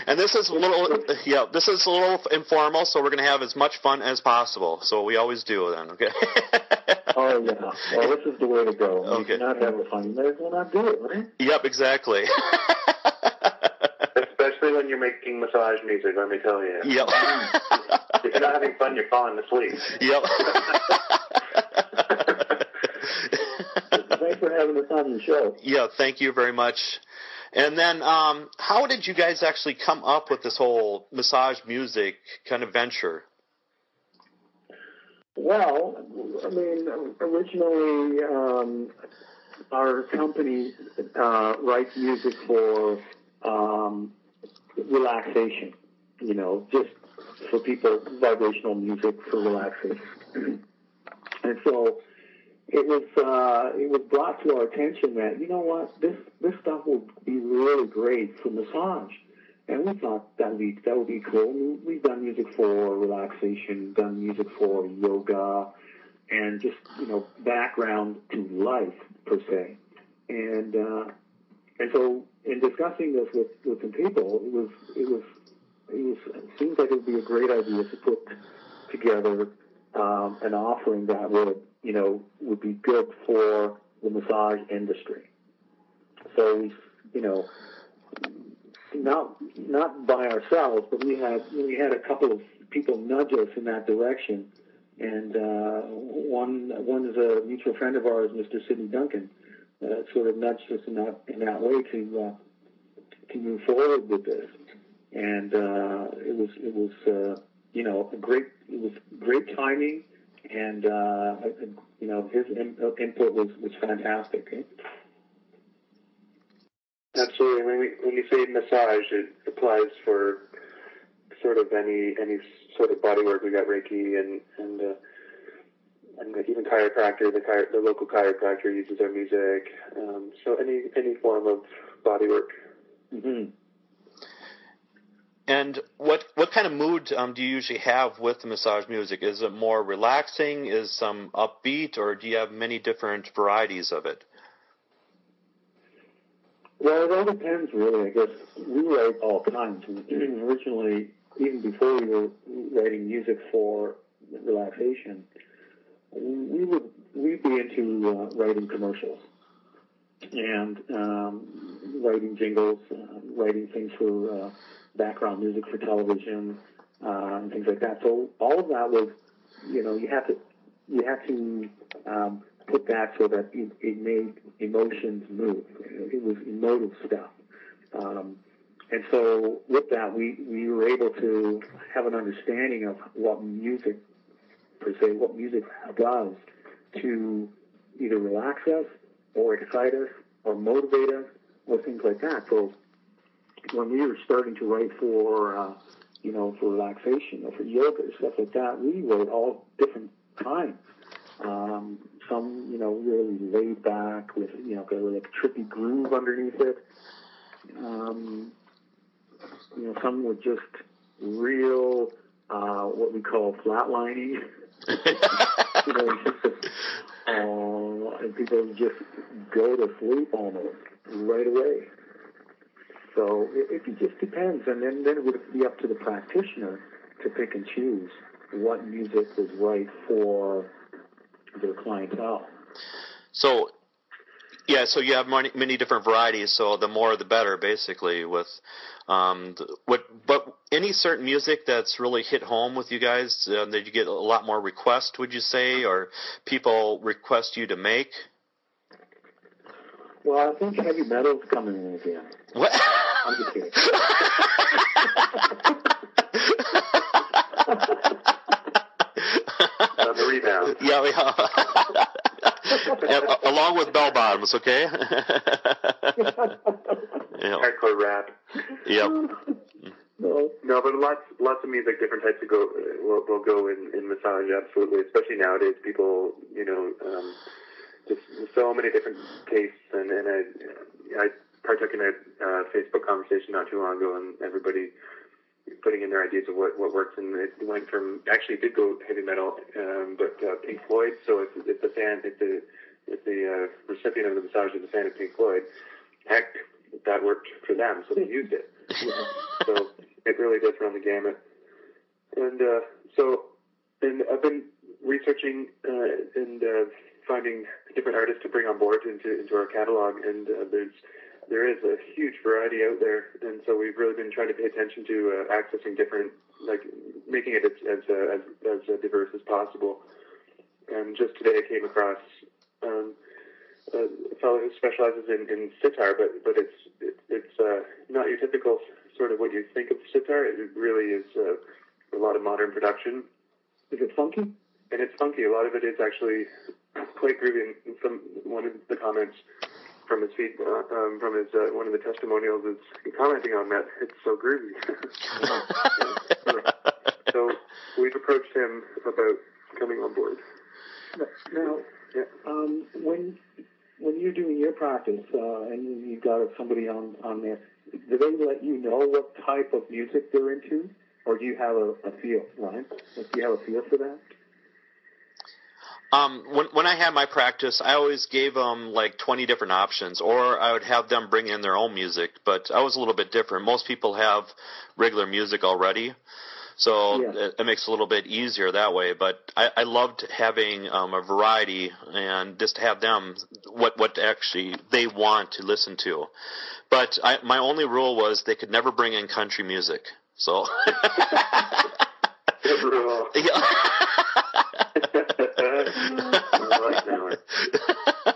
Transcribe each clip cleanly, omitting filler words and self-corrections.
And this is a little informal, so we're going to have as much fun as possible. So we always do then, okay? Oh, yeah. Well, this is the way to go. Okay. If you're not having fun, you may as well not do it, right? Yep, exactly. Especially when you're making massage music, let me tell you. Yep. If you're not having fun, you're falling asleep. Yep. Thanks for having us on your show. Yeah, thank you very much. And then, how did you guys actually come up with this whole massage music kind of venture? Well, I mean, originally, our company writes music for relaxation, you know, just for people, vibrational music for relaxation. And so it was brought to our attention that, you know what, this stuff would be really great for massage. And we thought that would be cool. We've done music for relaxation, done music for yoga, and just, you know, background to life per se. And so in discussing this with some people, it seems like it would be a great idea to put together an offering that would be good for the massage industry. So not by ourselves, but we had a couple of people nudge us in that direction, and one is a mutual friend of ours, Mr. Sidney Duncan, sort of nudged us in that way to move forward with this, and it was great timing, and his input was fantastic. Eh? Absolutely. When you say massage, it applies for sort of any sort of body work. We got Reiki and even chiropractor. The local chiropractor uses our music. So any form of body work. Mm-hmm. And what kind of mood do you usually have with the massage music? Is it more relaxing? Is some upbeat, or do you have many different varieties of it? Well, it all depends, really. I guess we write all kinds. Originally, even before we were writing music for relaxation, we'd be into writing commercials and writing jingles, writing things for background music for television and things like that. So all of that was, you have to put that so that it made emotions move. It was emotive stuff. And so with that, we were able to have an understanding of what music, per se, what music does to either relax us or excite us or motivate us or things like that. So when we were starting to write for relaxation or for yoga or stuff like that, we wrote all different kinds. Some, really laid back with, kind of like a trippy groove underneath it. Some were just real, what we call flatlining. And people just go to sleep almost right away. So it just depends. And then it would be up to the practitioner to pick and choose what music was right for their clientele. So you have many different varieties. So the more, the better, basically. With but any certain music that's really hit home with you guys that you get a lot more requests, would you say, or people request you to make? Well, I think heavy metal's coming in again. What? I'm just kidding. The rebound. Yeah. Along with bell bottoms, okay? Hardcore rap. Yep. No, but lots of music, different types will go in massage, absolutely. Especially nowadays, people, just so many different tastes, and I partook in a Facebook conversation not too long ago, and everybody putting in their ideas of what works, and it went from, actually it did go heavy metal, but Pink Floyd. So if the recipient of the massage is a fan of Pink Floyd, heck, that worked for them, so they used it. So it really does run the gamut. And and I've been researching and finding different artists to bring on board into our catalog, and there is a huge variety out there, and so we've really been trying to pay attention to accessing different, like making it as diverse as possible. And just today I came across a fellow who specializes in sitar, but it's not your typical sort of what you think of sitar. It really is a lot of modern production. Is it funky? And it's funky. A lot of it is actually quite groovy. And from one of the comments from his feed, from his one of the testimonials is commenting on that. It's so groovy. So we've approached him about coming on board. Now, when you're doing your practice and you've got somebody on there, do they let you know what type of music they're into, or do you have a feel, Ryan? Do you have a feel for that? When I had my practice, I always gave them like 20 different options, or I would have them bring in their own music, but I was a little bit different. Most people have regular music already, so it makes it a little bit easier that way, but I loved having a variety and just have them what actually they want to listen to. But my only rule was they could never bring in country music, so... Good rule. Yeah.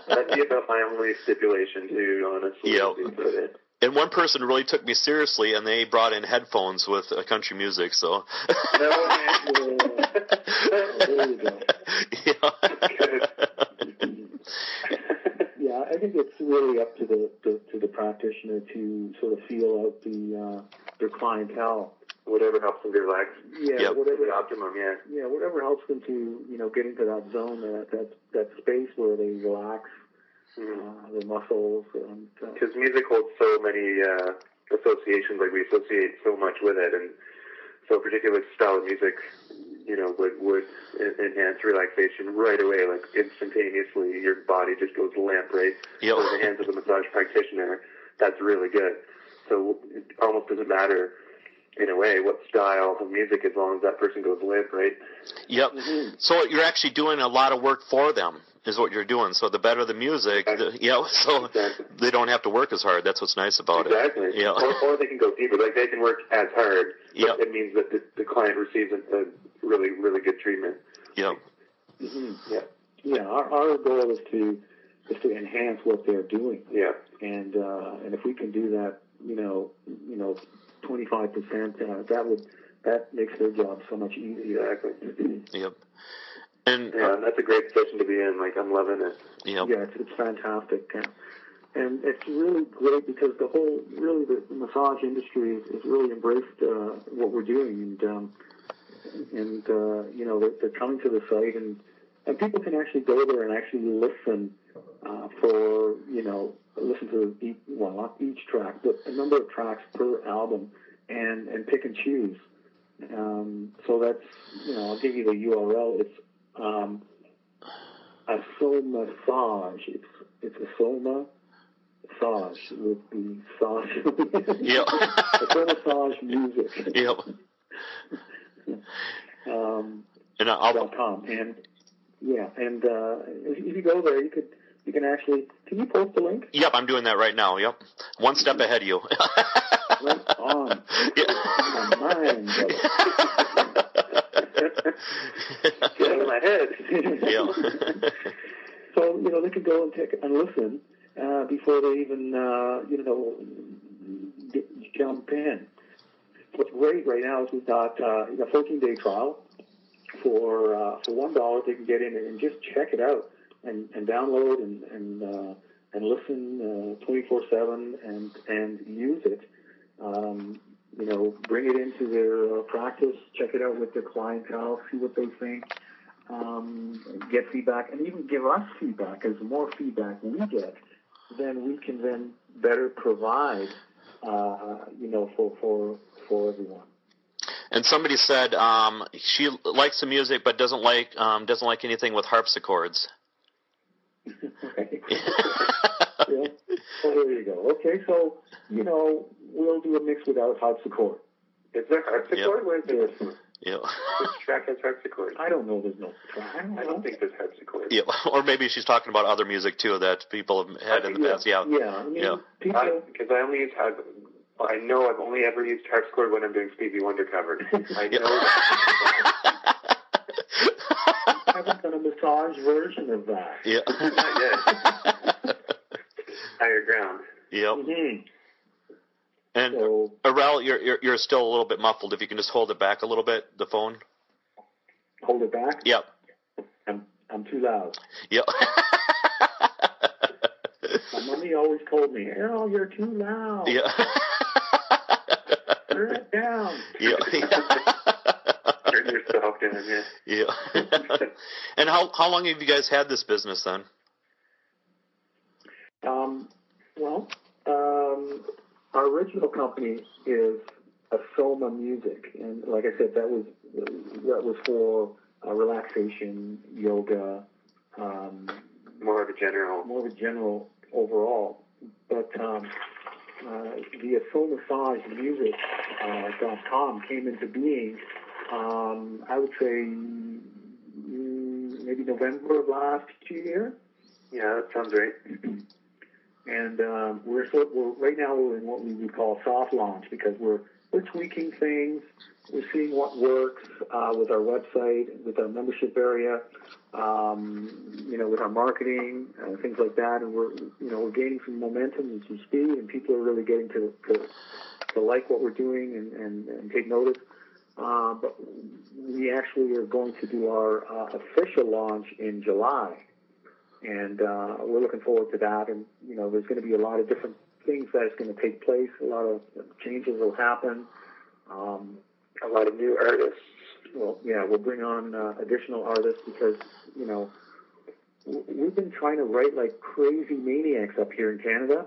That'd be about my only stipulation too, honestly. Yeah. And one person really took me seriously, and they brought in headphones with country music. So. No, man. There you go. Yeah. Yeah, I think it's really up to the practitioner to sort of feel out their clientele. Whatever helps them relax. Yeah, whatever. The optimum, Yeah, whatever helps them to, get into that zone, that space where they relax their muscles. Because music holds so many associations, like we associate so much with it, and so a particular style of music, would enhance relaxation right away, like instantaneously. Your body just goes limp, right? Yep. So in the hands of a massage practitioner, that's really good. So it almost doesn't matter, in a way, what style of music, as long as that person goes limp, right? Yep. Mm-hmm. So you're actually doing a lot of work for them, is what you're doing. So the better the music, so they don't have to work as hard. That's what's nice about it. Exactly. Yeah. Or they can go deeper. Like, they can work as hard, but it means that the client receives a really, really good treatment. Yep. Mm-hmm. Yeah. Yeah. Our goal is to enhance what they're doing. Yeah. And if we can do that, 25%, that makes their job so much easier. Exactly. Yep. And that's a great position to be in. Like, I'm loving it. Yep. Yeah, it's fantastic. And it's really great because the massage industry is really embraced what we're doing, and they're coming to the site, and people can actually go there and actually listen listen to not each track, but a number of tracks per album, and pick and choose. So that's, I'll give you the URL. It's a soul massage. It's a soul massage with the sauce. Yep. A soul massage music. Yep. And .com. And if you go there, you can actually. Can you post the link? Yep, I'm doing that right now. Yep, one step ahead of you. Right on. Yeah. Mind, get out of my head. Yeah. So they could go and listen before they even jump in. What's great right now is we've got a 14-day trial for $1. They can get in and just check it out and download and listen 24/7 and use it. Bring it into their practice, check it out with their clientele, see what they think, get feedback, and even give us feedback. Because the more feedback we get, then we can then better provide, for everyone. And somebody said she likes the music, but doesn't like anything with harpsichords. Right. Yeah. Well, there you go. Okay, so we'll do a mix without harpsichord. Is there harpsichord? Where is there? Yeah. Which track has harpsichord? I don't know. There's no track. I don't think there's harpsichord. Yeah, or maybe she's talking about other music too that people have had in the past. Yeah. Yeah. People, because I only use I know I've only ever used harpsichord when I'm doing Stevie Wonder covers. I know that. I haven't done a massage version of that. Yeah. Not yet. Higher ground. Yep. Mm-hmm. And So, Errol, you're still a little bit muffled. If you can just hold it back a little bit, the phone. Hold it back? Yep. I'm too loud. Yep. My mommy always told me, Errol, you're too loud. Yeah. Turn it down. Yeah. Turn yourself down, yeah. Yeah. And how long have you guys had this business then? Our original company is Soma Music, and like I said, that was for relaxation, yoga, more of a general overall. But the SoMassageMusic.com came into being, I would say, maybe November of last year. Yeah, that sounds right. And we're right now we're in what we would call soft launch, because we're tweaking things. We're seeing what works with our website, with our membership area, with our marketing and things like that. And we're gaining some momentum and some speed, and people are really getting to like what we're doing and take notice. But we actually are going to do our official launch in July. And we're looking forward to that. And, there's going to be a lot of different things that's going to take place. A lot of changes will happen. A lot of new artists. Well, yeah, we'll bring on additional artists because, we've been trying to write like crazy maniacs up here in Canada.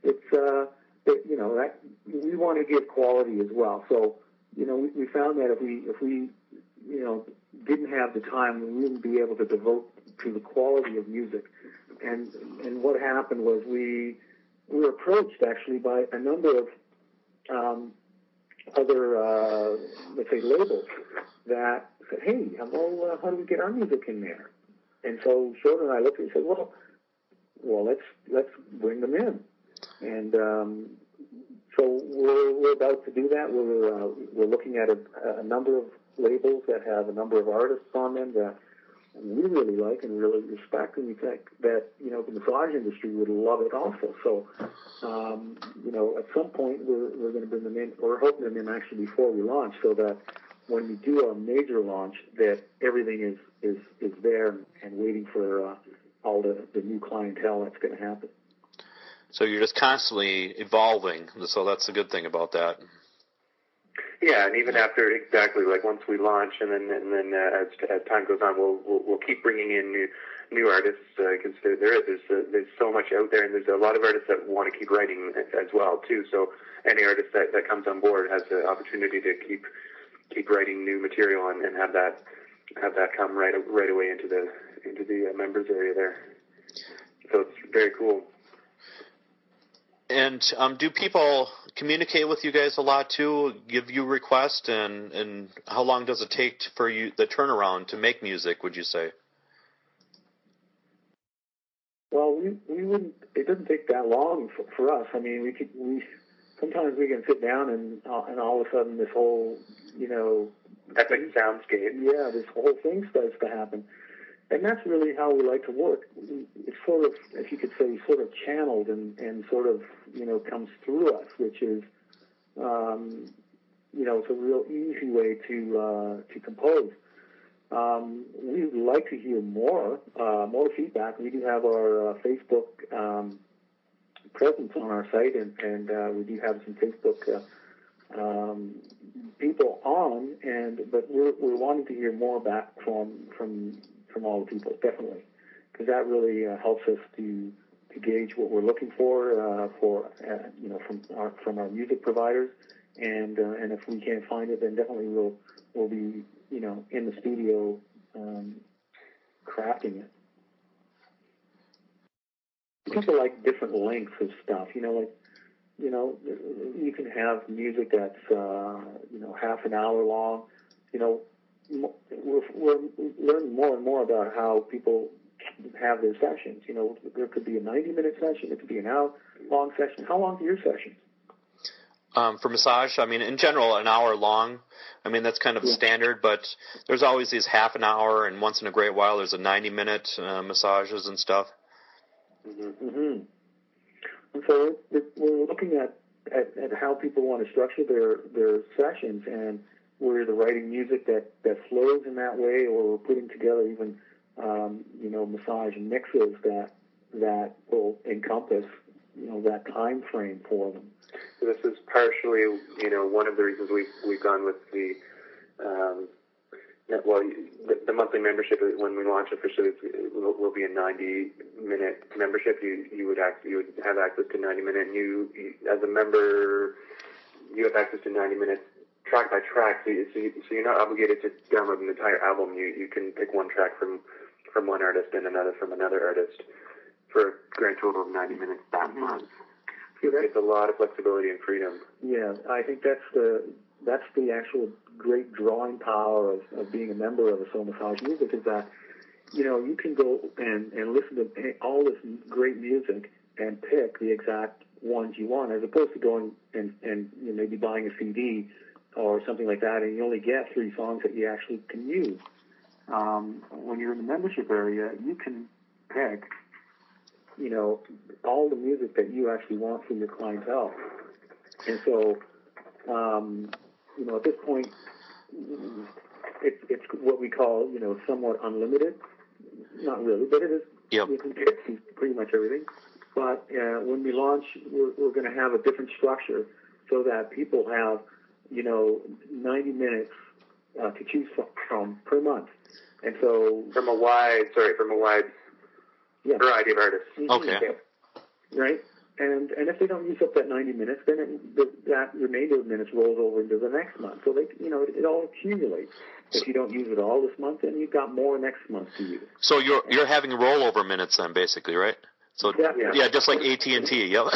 That we want to give quality as well. So, we found that if we didn't have the time, we wouldn't be able to devote to the quality of music. And what happened was we were approached actually by a number of other, let's say, labels that said, "Hey, how do we get our music in there?" And so Schroeder and I looked and said, "Well, let's bring them in." And so we're about to do that. We're looking at a number of labels that have a number of artists on them that we really like and really respect, and we think that the massage industry would love it also. So at some point we're going to bring them in. We're hoping them in actually before we launch, so that when we do our major launch, that everything is there and waiting for all the new clientele that's going to happen. So you're just constantly evolving. So that's the good thing about that. Yeah, and even after, exactly, like once we launch, and then as time goes on, we'll keep bringing in new artists, because there's so much out there, and there's a lot of artists that want to keep writing as well too. So any artist that comes on board has the opportunity to keep writing new material and have that come right away into the members area there. So it's very cool. And do people communicate with you guys a lot too? Give you requests, and how long does it take for you the turnaround to make music? Would you say? Well, we wouldn't. It doesn't take that long for us. I mean, we sometimes we can sit down and all of a sudden this whole epic soundscape. Yeah, this whole thing starts to happen. And that's really how we like to work. It's sort of, if you could say, sort of channeled and sort of, comes through us, which is, it's a real easy way to compose. We'd like to hear more feedback. We do have our Facebook presence on our site, and we do have some Facebook people on, but we're wanting to hear more back from all the people, definitely, because that really helps us to gauge what we're looking for from our music providers, and if we can't find it, then definitely we'll be in the studio crafting it. people like different lengths of stuff. You can have music that's half an hour long. We're learning more and more about how people have their sessions. There could be a 90-minute session. It could be an hour-long session. How long are your sessions? For massage, in general, an hour long. That's kind of standard, but there's always these half an hour, and once in a great while, there's a 90-minute massages and stuff. Mm-hmm. And so we're looking at how people want to structure their sessions, and we're either writing music that flows in that way, or we're putting together even massage mixes that will encompass that time frame for them. So this is partially one of the reasons we've gone with the monthly membership. When we launch officially, it will be a 90-minute membership. You would have access to 90-minute, and you as a member, you have access to 90 minutes track by track. So you're not obligated to download an entire album. You can pick one track from one artist and another from another artist for a grand total of 90 minutes that month. So it's a lot of flexibility and freedom. Yeah, I think that's the actual great drawing power of being a member of a Soul Massage Music, is that you can go and listen to all this great music and pick the exact ones you want, as opposed to going and maybe buying a CD or something like that, and you only get 3 songs that you actually can use. When you're in the membership area, you can pick all the music that you actually want from your clientele. And so, at this point, it's what we call, somewhat unlimited. Not really, but it is. Yep. You can pick pretty much everything. But when we launch, we're going to have a different structure so that people have, 90 minutes to choose from per month. And so from a wide variety of artists. Okay. Right? And if they don't use up that 90 minutes, then that remainder of minutes rolls over into the next month. So it all accumulates. If you don't use it all this month, then you've got more next month to use. So you're having rollover minutes then, basically, right? So yeah, just like AT&T. Yep.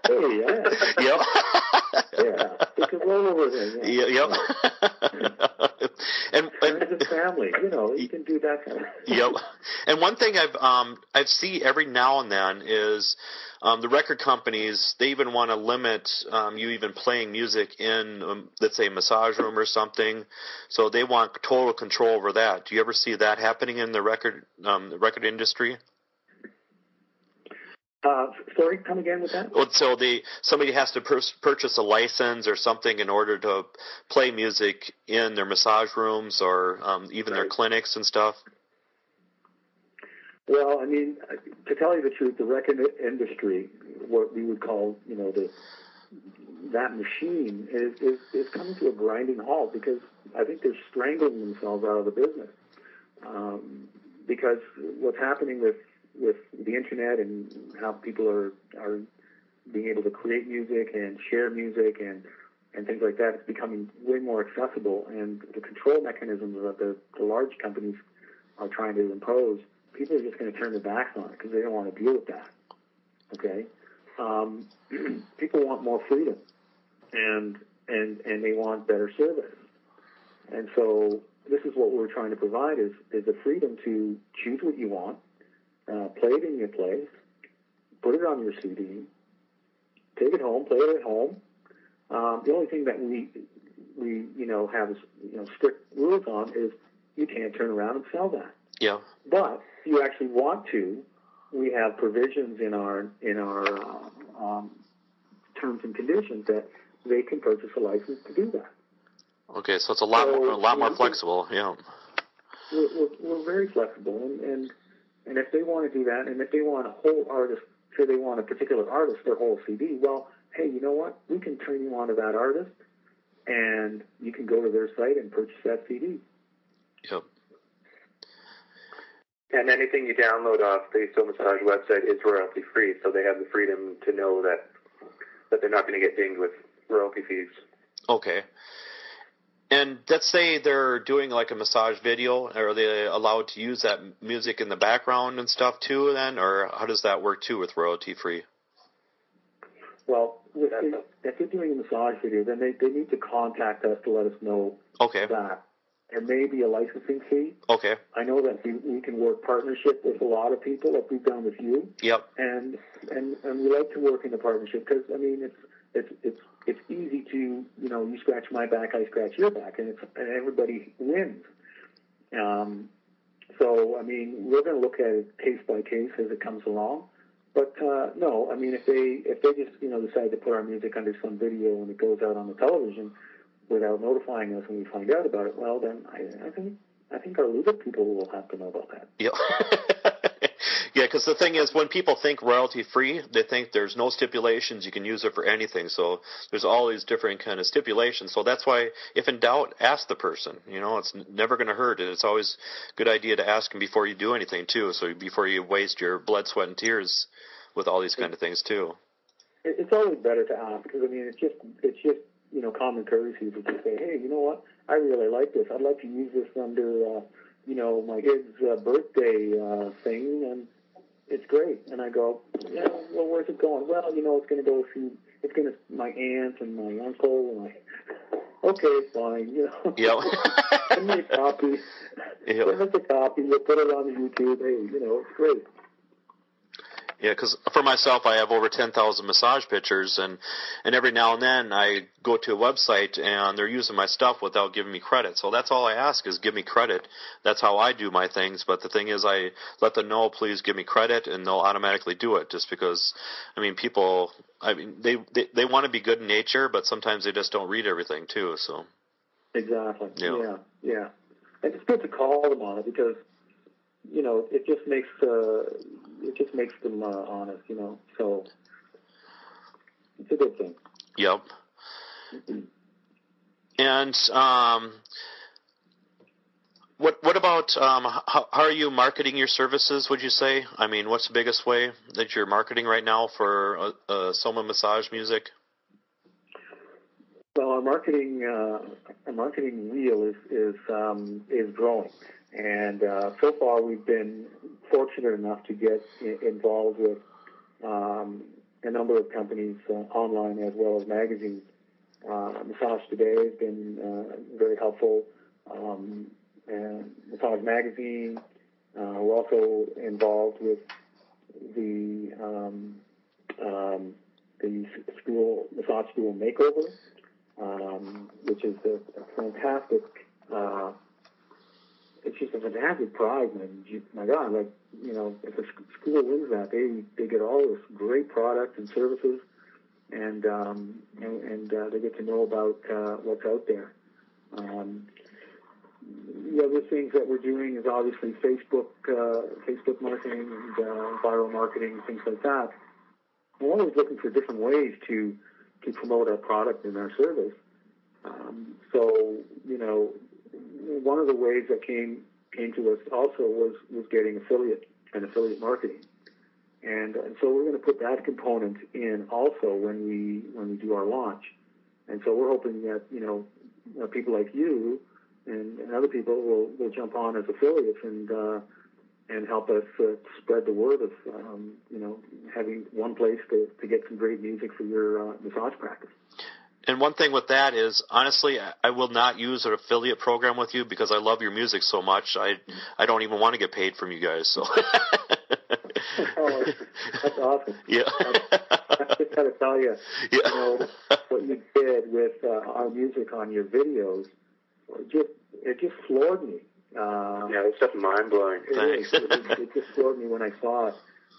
Hey, yeah. Yep. Yeah, it's a rollover thing. Yeah. Yep. And as a family, you can do that kind of. Yep. And one thing I've seen every now and then is the record companies, they even want to limit you even playing music in, let's say, a massage room or something. So they want total control over that. Do you ever see that happening in the record industry? Sorry, come again with that? Well, so somebody has to purchase a license or something in order to play music in their massage rooms or even their clinics and stuff. Well, to tell you the truth, the record industry, what we would call, that machine is coming to a grinding halt, because I think they're strangling themselves out of the business. Because what's happening with the internet and how people are being able to create music and share music and things like that, it's becoming way more accessible. And the control mechanisms that the large companies are trying to impose, people are just going to turn their backs on it because they don't want to deal with that. Okay? People want more freedom, and they want better service. And so this is what we're trying to provide is the freedom to choose what you want, play it in your place, put it on your CD, take it home, play it at home. The only thing that we have strict rules on is you can't turn around and sell that. Yeah. But if you actually want to, we have provisions in our terms and conditions that they can purchase a license to do that. Okay, so it's a lot more flexible. Yeah. We're very flexible, and if they want to do that, and if they want a whole artist, say they want a particular artist, their whole CD, well, hey, you know what? We can turn you on to that artist, and you can go to their site and purchase that CD. Yep. And anything you download off the Soul Massage website is royalty free, so they have the freedom to know that they're not going to get dinged with royalty fees. Okay. And let's say they're doing like a massage video. Are they allowed to use that music in the background and stuff too then? Or how does that work too with royalty free? Well, if they're doing a massage video, then they need to contact us to let us know that. There may be a licensing fee. Okay. I know that we can work partnership with a lot of people, like we've done with you. Yep. And we like to work in a partnership because, I mean, it's easy to, you scratch my back, I scratch your back, and everybody wins. So, I mean, we're going to look at it case by case as it comes along. But no, I mean, if they just decide to put our music under some video and it goes out on the television without notifying us when we find out about it, well, then I think our legal people will have to know about that. Yep. Yeah, because the thing is, when people think royalty-free, they think there's no stipulations, you can use it for anything. So there's all these different kind of stipulations. So that's why, if in doubt, ask the person. It's never going to hurt, and it's always a good idea to ask them before you do anything, too, so before you waste your blood, sweat, and tears with all these kind of things, too. It's always better to ask, because, I mean, it's just common courtesy to just say, hey, you know what, I really like this. I'd like to use this under, my kid's birthday thing, and it's great. And I go, yeah, well, where's it going? Well, it's going to go through, my aunt and my uncle, and okay, fine, Yep. Send me a copy. Yep. Send us a copy. We'll put it on the YouTube. Hey, it's great. Yeah, because for myself, I have over 10,000 massage pictures, and every now and then I go to a website and they're using my stuff without giving me credit. So that's all I ask is give me credit. That's how I do my things. But the thing is, I let them know, please give me credit, and they'll automatically do it. Just because, people, they want to be good in nature, but sometimes they just don't read everything too. So exactly. Yeah. And it's good to call them on it because it just makes them honest, so it's a good thing. Yep. And what about how are you marketing your services, would you say? I mean, what's the biggest way that you're marketing right now for Soma massage music? Well, our marketing wheel is growing. And so far, we've been fortunate enough to get involved with a number of companies online as well as magazines. Massage Today has been very helpful. And Massage Magazine. We're also involved with the massage school makeover, which is a fantastic. It's just a fantastic prize, man. My God, if a school wins that, they get all this great product and services, and they get to know about what's out there. The other things that we're doing is obviously Facebook marketing and viral marketing, things like that. We're always looking for different ways to promote our product and our service. One of the ways that came to us also was getting affiliate marketing, and so we're going to put that component in also when we do our launch, and so we're hoping that people like you and other people will jump on as affiliates and help us spread the word of having one place to get some great music for your massage practice. And one thing with that is, honestly, I will not use an affiliate program with you because I love your music so much. I don't even want to get paid from you guys. So. Oh, that's awesome. Yeah. I just got to tell you, what you did with our music on your videos, it just floored me. Yeah, it's just mind-blowing. It just floored me when I saw it.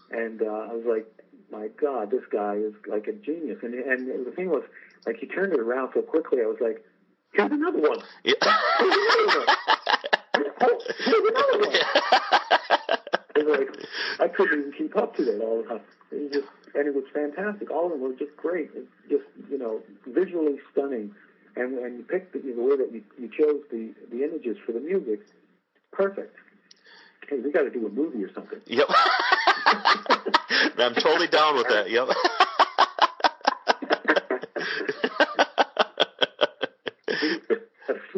And I was like, my God, this guy is like a genius. And the thing was, like, he turned it around so quickly, I was like, here's another one. Yeah. Here's another one. Here's another one. It was like, I couldn't even keep up to it all the time. It was fantastic. All of them were just great. It's just, visually stunning. And you picked the way that you chose the images for the music. Perfect. Hey, we got to do a movie or something. Yep. I'm totally down with that. Yep.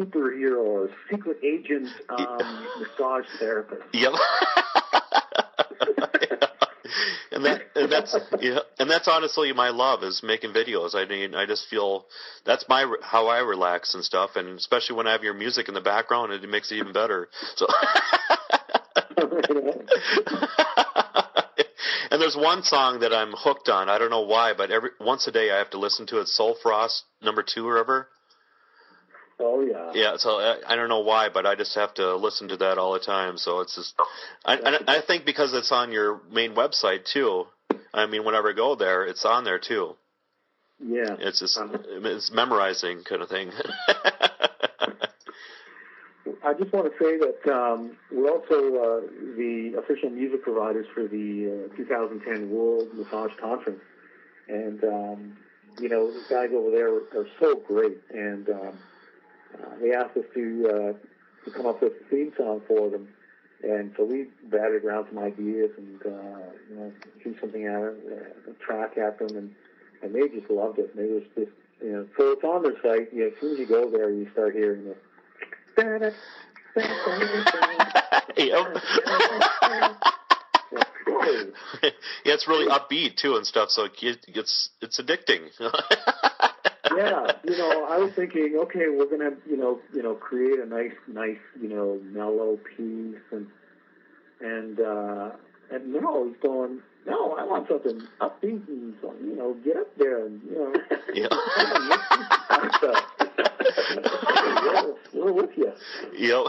superhero or secret agent massage therapist. Yep. And that's honestly my love, is making videos. I mean, I just feel that's how I relax and stuff, and especially when I have your music in the background, it makes it even better. So. And there's one song that I'm hooked on. I don't know why, but once a day I have to listen to it. Soul Frost #2 or whatever. Oh yeah. Yeah. So I don't know why, but I just have to listen to that all the time. So it's just, I think because it's on your main website too. I mean, whenever I go there, it's on there too. Yeah. It's just it's memorizing kind of thing. I just want to say that we're also the official music providers for the 2010 World Massage Conference. And, the guys over there are so great. And they asked us to come up with a theme song for them. And so we batted around some ideas and, threw something at them, a track at them, and they just loved it. And they was just, so it's on their site. As soon as you go there, you start hearing it. Yep. Yeah, it's really upbeat too and stuff, so it's addicting. Yeah, I was thinking, okay, we're gonna, create a nice, mellow piece, and no, he's going, no, I want something upbeat and, get up there and, Yeah. We're with you. Yep.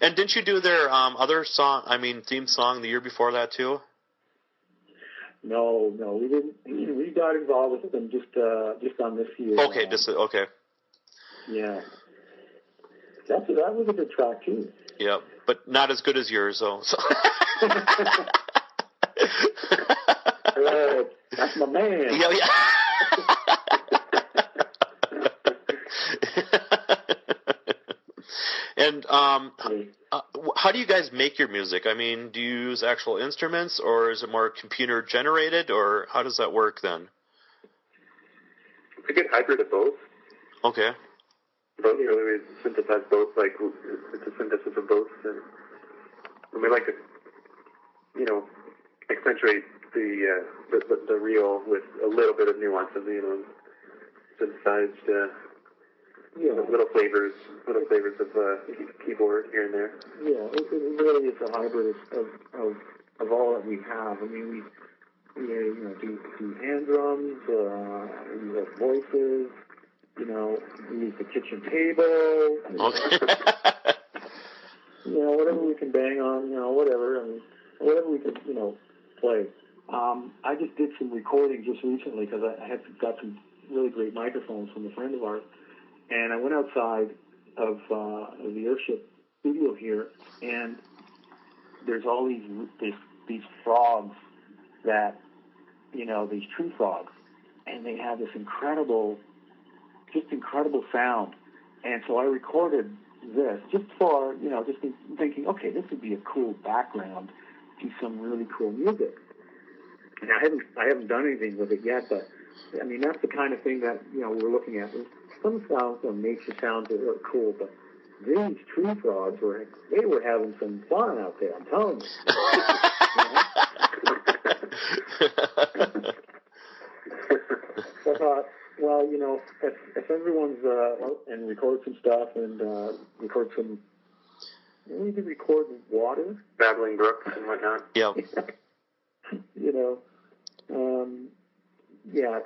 And didn't you do their other theme song the year before that too? No, we didn't. We got involved with them just on this year. Okay, okay. Yeah, that was a good track too. Yeah, but not as good as yours, though. So. That's my man. Yeah. And how do you guys make your music? I mean, do you use actual instruments, or is it more computer generated, or how does that work then? I get hybrid of both. Okay. Both, we synthesize both, like it's a synthesis of both, and we like to, accentuate the real with a little bit of nuances, synthesized. Little flavors of keyboard here and there. Yeah, it really is a hybrid of all that we have. I mean, we do hand drums, we have voices, we use the kitchen table. Whatever we can bang on, whatever. I mean, whatever we can, play. I just did some recording just recently because I got some really great microphones from a friend of ours. And I went outside of the Earthship studio here, and there's all these frogs that, these tree frogs, and they have this incredible sound. And so I recorded this just for, just thinking, okay, this would be a cool background to some really cool music. And I haven't done anything with it yet, but I mean, that's the kind of thing that, we're looking at. Some sounds, nature sounds are really cool, but these tree frogs were having some fun out there, I'm telling you. So I thought, well, if everyone's and record some stuff and record some, we could record water, babbling brooks and whatnot. Yeah.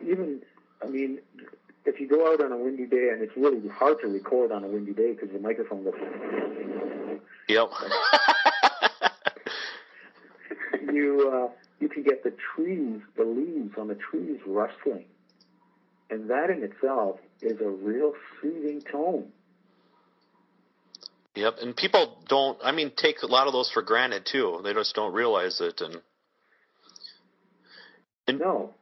Even, I mean, if you go out on a windy day, and it's really hard to record on a windy day because the microphone goes. Yep. You can get the leaves on the trees rustling, and that in itself is a real soothing tone. Yep, and people take a lot of those for granted too. They just don't realize it, and no,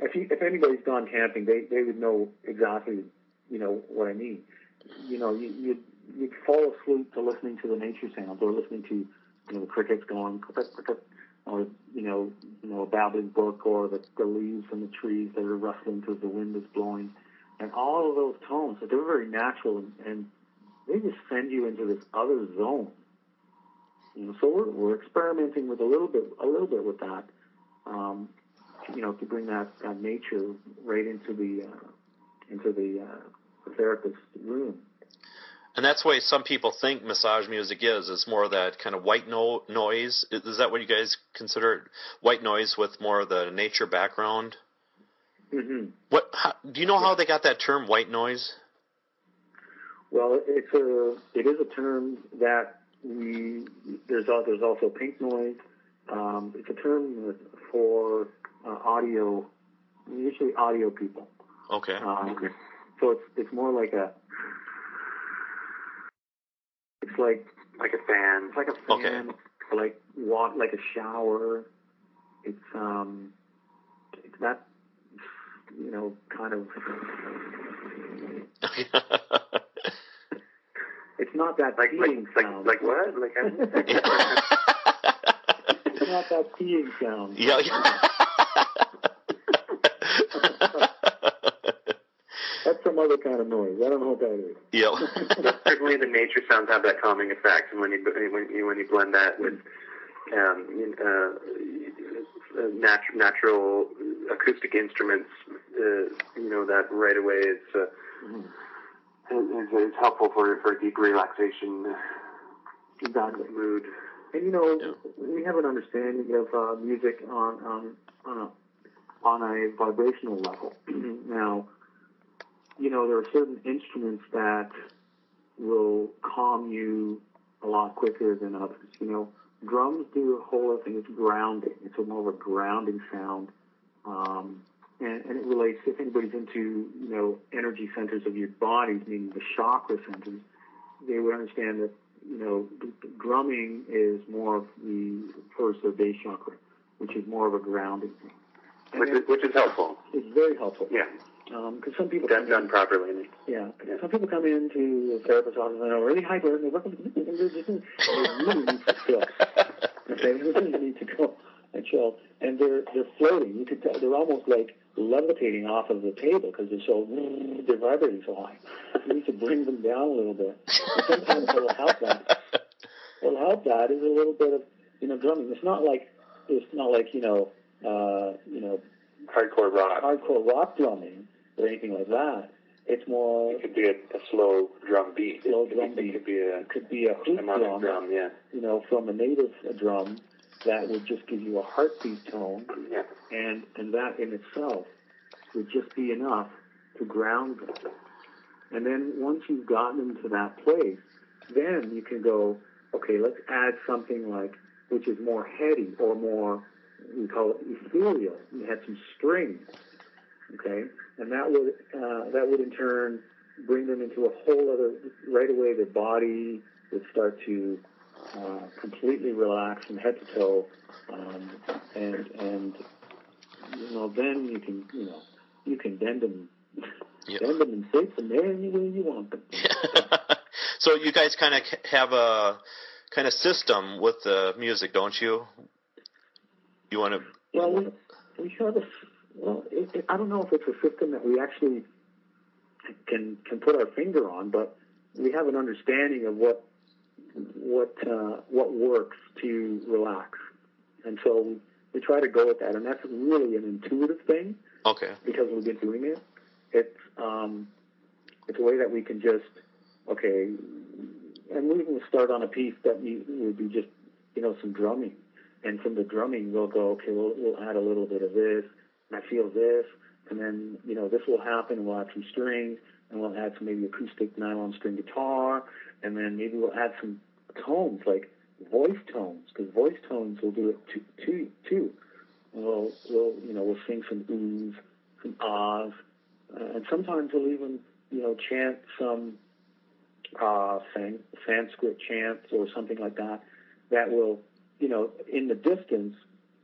if anybody's gone camping, they would know exactly, what I mean. You'd fall asleep to listening to the nature sounds or listening to, the crickets going, cricket, cricket, a babbling brook, or the leaves in the trees that are rustling because the wind is blowing, and all of those tones. So they're very natural, and they just send you into this other zone. So we're experimenting with a little bit with that, to bring that nature right into the therapist's room. And that's why some people think massage music is. It's more of that kind of white noise. Is that what you guys consider white noise with more of the nature background? Mm-hmm. Do you know how they got that term, white noise? Well, it is a term that there's also pink noise. It's a term for audio, usually audio people. Okay. So it's more like it's like a fan. It's like a fan. Okay. Like a shower. It's that kind of. It's not that peeing sound. Like what? Like it's not that peeing sound. Yeah. That's some other kind of noise. I don't know what that is. Yeah. Certainly, the nature sounds have that calming effect, and when you blend that with natural acoustic instruments, that right away is helpful for a deep relaxation. Exactly. Mood. And we have an understanding of music on a vibrational level. Now, there are certain instruments that will calm you a lot quicker than others. Drums do a whole other thing. It's grounding. It's more of a grounding sound. And it relates, if anybody's into, energy centers of your body, meaning the chakra centers, they would understand that, drumming is more of the first or base chakra, which is more of a grounding thing. Which is helpful. It's very helpful. Yeah. Because some people done properly. Yeah. Some people come into a therapist's office and they're really hyper and they really need to chill. Okay, they really need to go and chill. And they're floating. You could tell they're almost like levitating off of the table because they're vibrating so high. You need to bring them down a little bit. And sometimes what will help that. What will help that is a little bit of drumming. It's not like hardcore rock drumming or anything like that. It's more. It could be a slow drum beat. It could be a hoop drum. Yeah. From a native drum that would just give you a heartbeat tone. Yeah. And that in itself would just be enough to ground them. And then once you've gotten them to that place, then you can go, okay, let's add something which is more heady or more, we call it ethereal. You had some strings, okay, and that would in turn bring them into a whole other. Right away, their body would start to completely relax from head to toe, and then you can bend them, bend them and shape them any way you want them. So you guys kind of have a kind of system with the music, don't you? You want to? Well, we have a. Well, I don't know if it's a system that we actually can put our finger on, but we have an understanding of what works to relax, and so we try to go with that, and that's really an intuitive thing. Okay. Because we've been doing it, it's a way that we can just and we can start on a piece that would be just some drumming. And from the drumming, we'll go, okay, we'll add a little bit of this, and I feel this, and then, this will happen, and we'll add some strings, and we'll add some maybe acoustic nylon string guitar, and then maybe we'll add some tones, like voice tones, because voice tones will do it too. And we'll sing some oohs, some ahs, and sometimes we'll even, chant some Sanskrit chants or something like that, that will, in the distance,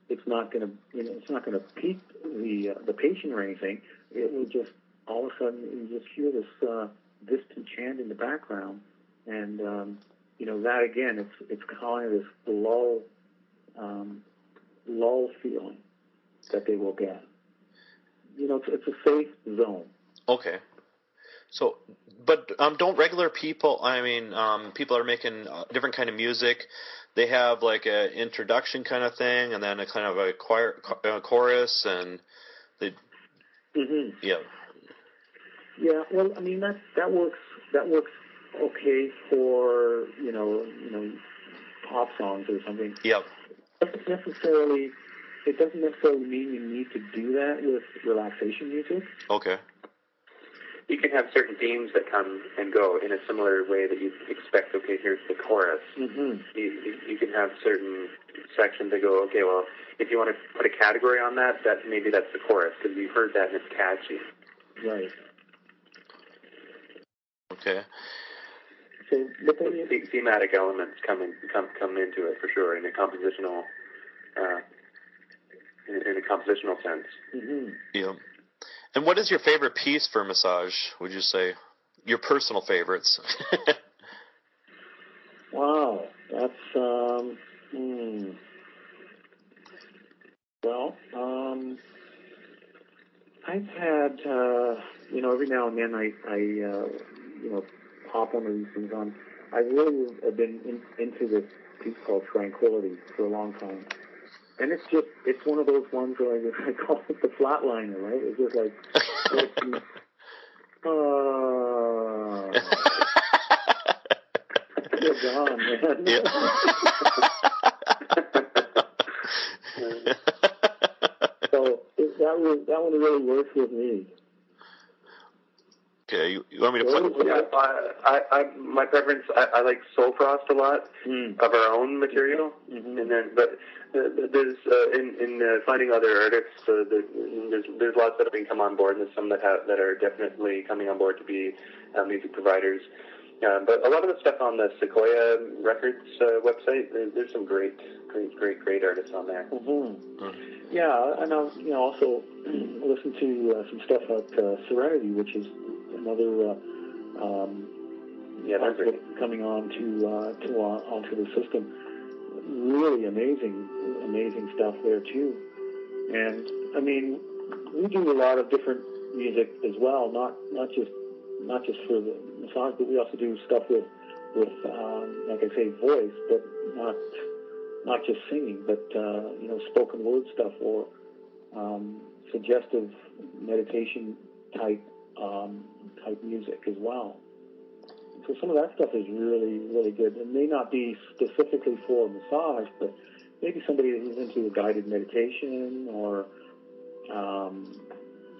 it's not going to pique the patient or anything. It will just all of a sudden you just hear this distant chant in the background, and that again, it's calling this lull lull feeling that they will get. It's a safe zone. Okay. So, but don't regular people, people are making different kind of music, they have like an introduction kind of thing, and then a kind of a chorus, and they... Mm-hmm. Yeah. Yeah, well, that works okay for, pop songs or something. Yep. It doesn't necessarily mean you need to do that with relaxation music. Okay. You can have certain themes that come and go in a similar way that you expect, okay, here's the chorus. Mm-hmm. You can have certain sections that go, okay, well, if you want to put a category on that, maybe that's the chorus, because you've heard that and it's catchy. Right. Okay. So, thematic elements come into it for sure in a compositional sense. Mm-hmm. Yeah. And what is your favorite piece for massage? Would you say your personal favorites? Wow, that's Well, I've had every now and then I pop one of these things on. I really have been into this piece called Tranquility for a long time. And it's one of those ones where I call it the flatliner, right? It's just like, you're gone, man. Yeah. So that one really works with me. Okay, you want me to play? Yeah, my preference. I like Soul Frost a lot of our own material, and then there's in finding other artists. There's lots that have been come on board, and there's some that are definitely coming on board to be music providers. But a lot of the stuff on the Sequoia Records website, there's some great artists on there. Yeah, and I'll also listen to some stuff at Serenity, which is another coming on onto the system. Really amazing stuff there too. And we do a lot of different music as well, not just for the massage, but we also do stuff with like I say, voice, but not just singing, but spoken word stuff or suggestive meditation type music as well. So some of that stuff is really, really good. It may not be specifically for massage, but maybe somebody who's into a guided meditation or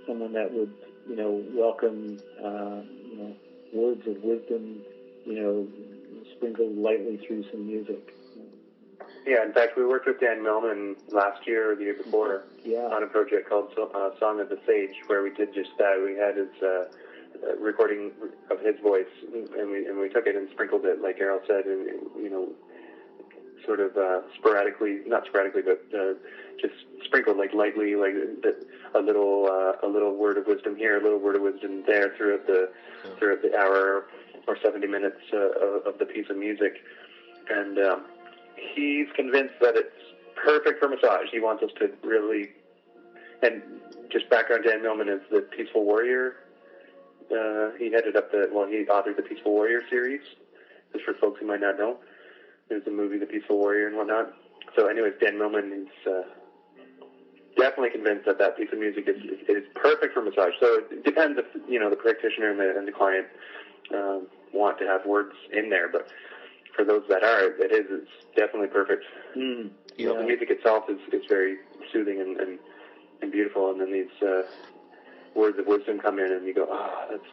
someone that would, welcome, words of wisdom, sprinkled lightly through some music. Yeah, in fact, we worked with Dan Millman last year or the year before on a project called Song of the Sage, where we did just that. We had his recording of his voice, and we took it and sprinkled it, like Errol said, and sort of not sporadically, but just sprinkled like lightly, like a little word of wisdom here, a little word of wisdom there throughout the hour or 70 minutes of the piece of music, and he's convinced that it's perfect for massage. He wants us to really, and just background, Dan Millman is the Peaceful Warrior. He authored the Peaceful Warrior series, just for folks who might not know. There's a movie, The Peaceful Warrior, and whatnot. So anyways, Dan Millman is definitely convinced that piece of music is perfect for massage. So it depends if, the practitioner and the client want to have words in there, but for those that are, it's definitely perfect. The music itself is very soothing and beautiful, and then these words of wisdom come in, and you go, that's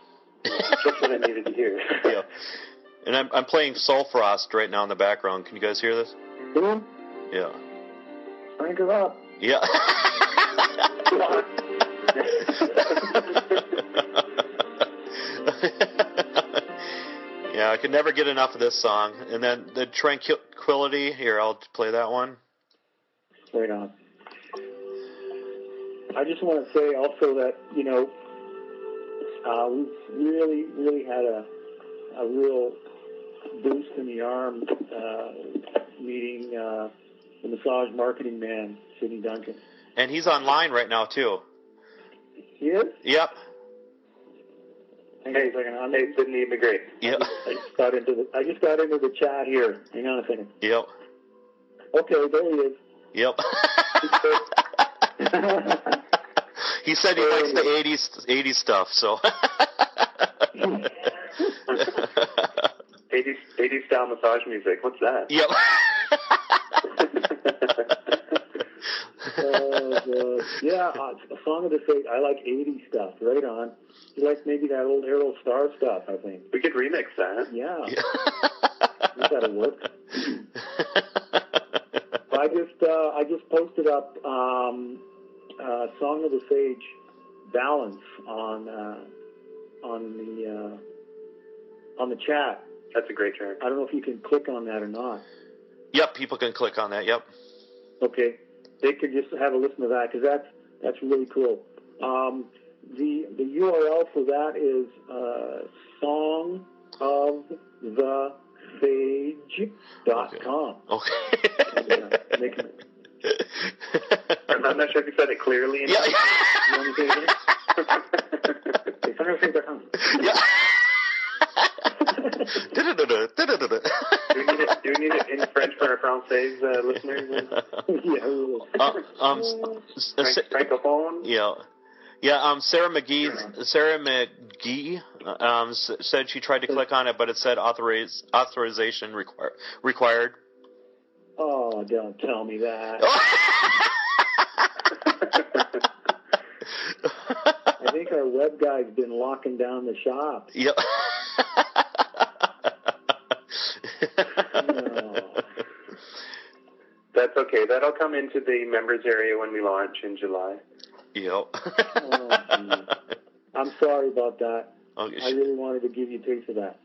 just what I needed to hear. Yeah. And I'm playing Soul Frost right now in the background. Can you guys hear this? Yeah. Crank it up. Yeah. Yeah, I could never get enough of this song. And then the Tranquility, here, I'll play that one. Right on. I just want to say also that, we've really, really had a real boost in the arm meeting the massage marketing man, Sidney Duncan. And he's online right now, too. He is? Yep. Hang on a second. Hey, Sidney, you'd be great. Yep. I just got into the chat here. Hang on a second. Yep. Okay, there he is. Yep. He said he likes the 80s stuff, so. 80s style massage music. What's that? Yep. Yeah, a Song of the Fate. I like 80s stuff. Right on. You like maybe that old Errol Star stuff, I think. We could remix that. Yeah. That'll work. I just posted up Song of the Sage balance on the chat. That's a great track. I don't know if you can click on that or not. Yep, people can click on that. Yep. Okay, they could just have a listen to that because that's really cool. The URL for that is songofthesage.com. Okay. I'm not sure if you said it clearly. Yeah. Yeah. Do we need it in French for our Francais listeners? Francophone? Yeah. Yeah, Sarah McGee said she tried to click on it, but it said authorization required. Oh, don't tell me that. I think our web guy's been locking down the shop. Yep. That's okay. That'll come into the members area when we launch in July. Yep. I'm sorry about that. Okay. I really wanted to give you a taste of that.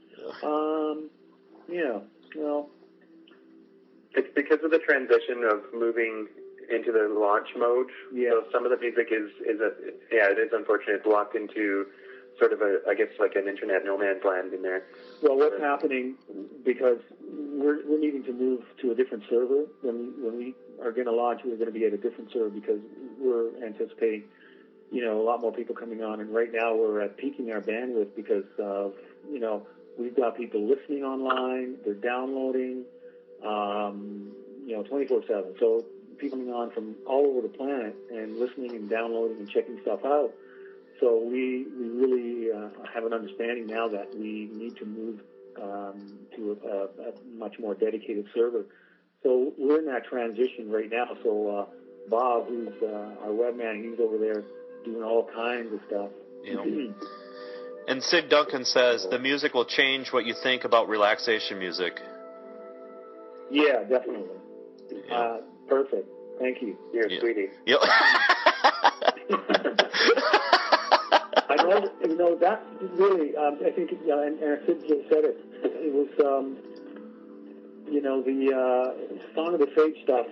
Yeah, well. It's because of the transition of moving into the launch mode. Yeah. So some of the music it is unfortunate. It's locked into sort of I guess like an internet no man's land in there. Well, what's happening, because we're needing to move to a different server. When we are going to launch, we're going to be at a different server because we're anticipating, a lot more people coming on. And right now we're at peaking our bandwidth because of, we've got people listening online, they're downloading, 24/7. So people coming on from all over the planet and listening and downloading and checking stuff out. So we really have an understanding now that we need to move to a much more dedicated server. So we're in that transition right now. So Bob, who's our webman, he's over there doing all kinds of stuff. And Sid Duncan says the music will change what you think about relaxation music. Yeah, definitely. Yeah. Perfect. Thank you. You're a sweetie. Yep. I know, that's really, I think, and Sid just said it. It was, the Song of the Fate stuff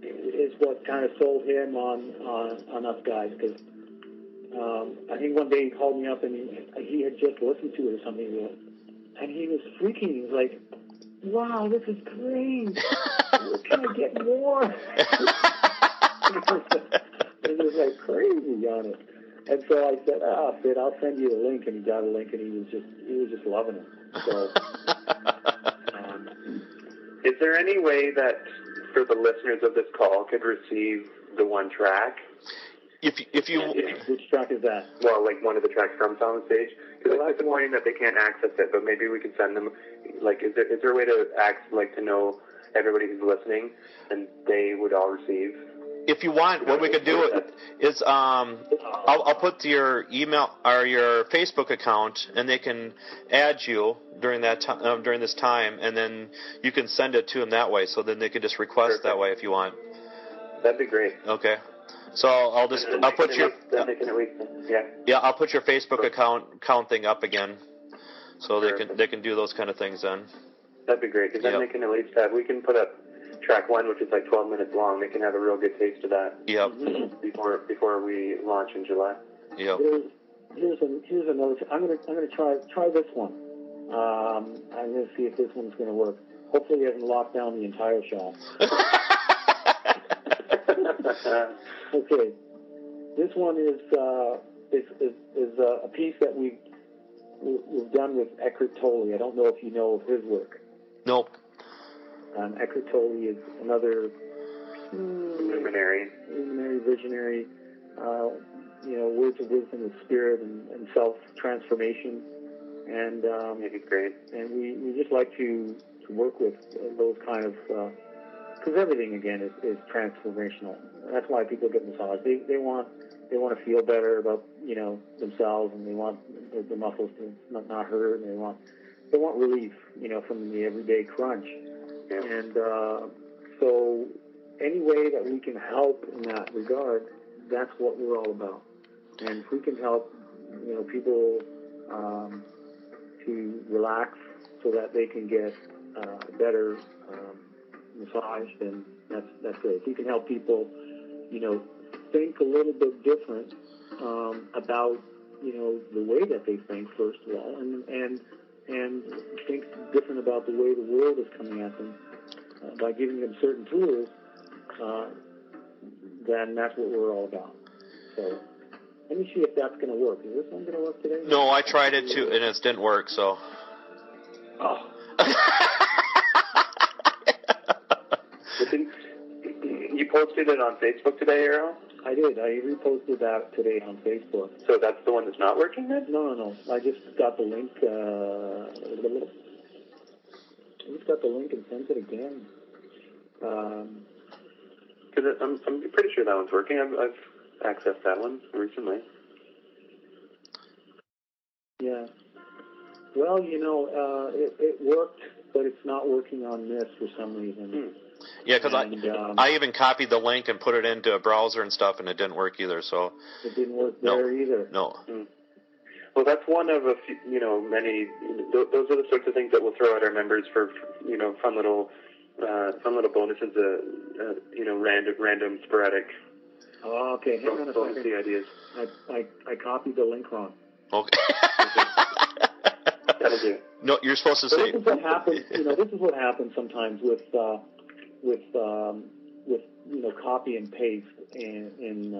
is what kind of sold him on us guys, because I think one day he called me up and he had just listened to it or something, and he was freaking. He was like, "Wow, this is great! Can I get more?" It was like crazy on it. And so I said, Sid, I'll send you a link. And he got a link, and he was just loving it. So, is there any way that for the listeners of this call could receive the one track? If you which track is that? Well, like one of the tracks from Song of the Sage. Because it's disappointing that they can't access it, but maybe we could send them. Like, is there a way to to know everybody who's listening, and they would all receive? If you want, what we could do is I'll put your email or your Facebook account, and they can add you during that during this time, and then you can send it to them that way. So then they can just request that way if you want. That'd be great. Okay. So I'll put your I'll put your Facebook account thing up again, so they can do those kind of things then. That'd be great, because then they can at least we can put up track 1, which is like 12 minutes long. They can have a real good taste of that. Yep. Before we launch in July. Yep. Here's another. I'm gonna try this one. I'm gonna see if this one's gonna work. Hopefully, it hasn't locked down the entire shop. Okay, this one is a piece that we've done with Eckhart Tolle. I don't know if you know of his work. Nope. Eckhart Tolle is another luminary, visionary. Words of wisdom of spirit and self-transformation. And great. And we just like to work with those kind of, because everything again is transformational. That's why people get massage. They want to feel better about themselves, and they want the muscles to not hurt, and they want relief from the everyday crunch. Yeah. And so any way that we can help in that regard, that's what we're all about. And if we can help people to relax so that they can get better massage, then that's great. If we can help people, think a little bit different about the way that they think, first of all, and think different about the way the world is coming at them by giving them certain tools, then that's what we're all about. So let me see if that's going to work. Is this one going to work today? No, I tried it too, and it didn't work, so. Oh. You posted it on Facebook today, Errol? I did. I reposted that today on Facebook. So that's the one that's not working then? No. I just got the link. I just got the link and sent it again. Because I'm pretty sure that one's working. I've accessed that one recently. Yeah. Well, it worked, but it's not working on this for some reason. Yeah, because I even copied the link and put it into a browser and stuff, and it didn't work either. So it didn't work there either. No. Well, that's one of a few, many. Those are the sorts of things that we'll throw at our members for fun little bonuses. Random, sporadic. Oh, okay. Hang on a second. Ideas. I copied the link wrong. Okay. That'll do. No, you're supposed to say. This is what happens. This is what happens sometimes with copy and paste in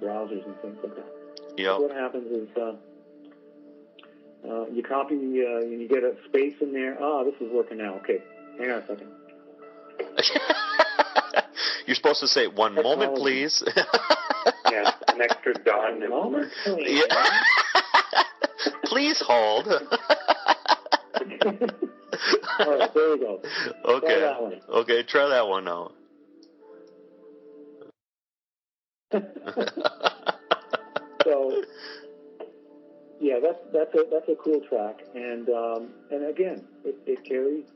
browsers and things like that. Yeah. What happens is you copy and you get a space in there. This is working now. Okay, hang on a second. You're supposed to say, "One moment, please." Yeah, an extra dot. One moment, please. Yeah. Please hold. All right, there we go. Okay. Try that one. Okay, try that one now. So, yeah, that's a cool track, and again, it carries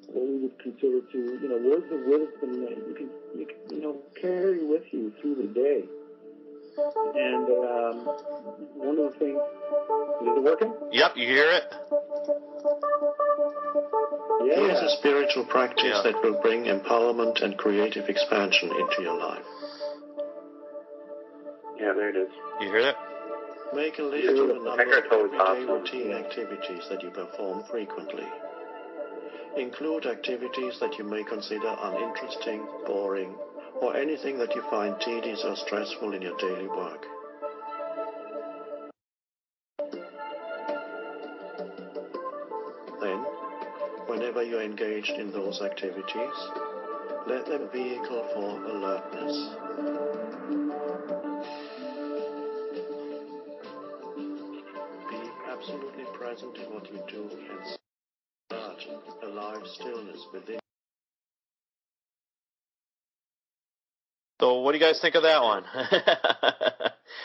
what we would consider to words of wisdom that you can carry with you through the day. And one of the things, is it working? Yep, you hear it? Yeah. Here's a spiritual practice that will bring empowerment and creative expansion into your life. Yeah, there it is. You hear that? Make a list of a number of everyday routine activities that you perform frequently. Include activities that you may consider uninteresting, boring, or anything that you find tedious or stressful in your daily work. Then, whenever you're engaged in those activities, let them be a vehicle for alertness. Be absolutely present in what you do and start a live stillness within. So what do you guys think of that one?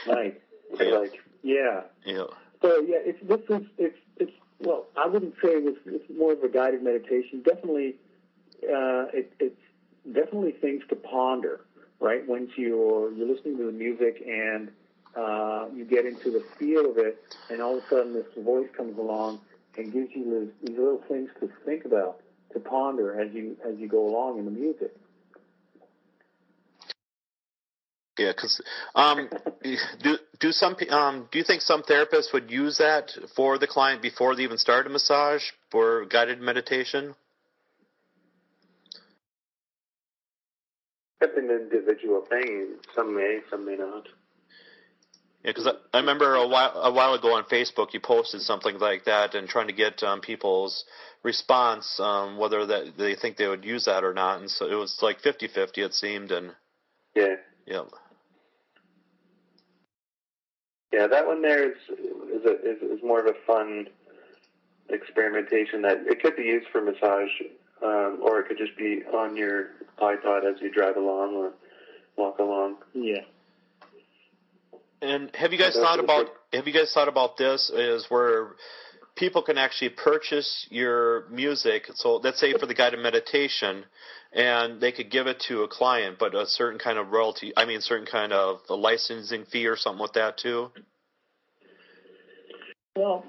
Right. Yeah. Yeah. So yeah, it's well, I wouldn't say it's more of a guided meditation. Definitely, it's definitely things to ponder. Right, once you're listening to the music and you get into the feel of it, and all of a sudden this voice comes along and gives you these little things to think about, to ponder as you go along in the music. Yeah, because do you think some therapists would use that for the client before they even start a massage for guided meditation? That's an individual thing. Some may, some may not. Yeah, because I remember a while ago on Facebook you posted something like that and trying to get people's response, whether that they think they would use that or not, and so it was like 50-50 it seemed, and yeah. Yeah, that one there is more of a fun experimentation that it could be used for massage, or it could just be on your iPod as you drive along or walk along. Yeah. And have you guys thought about this? Is where people can actually purchase your music? So let's say for the guided meditation, and they could give it to a client, but a certain kind of royalty. I mean, certain kind of a licensing fee or something with that too. Well,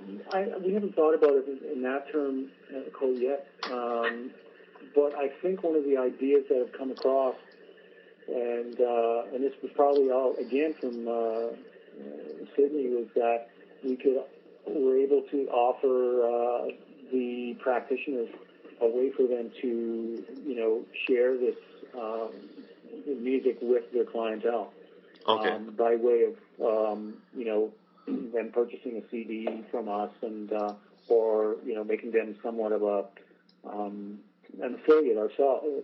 we haven't thought about it in that term, Cole, yet. But I think one of the ideas that have come across, and this was probably all again from Sydney, was that we're able to offer the practitioners a way for them to share this music with their clientele. Okay. By way of them purchasing a CD from us, and or making them somewhat of an affiliate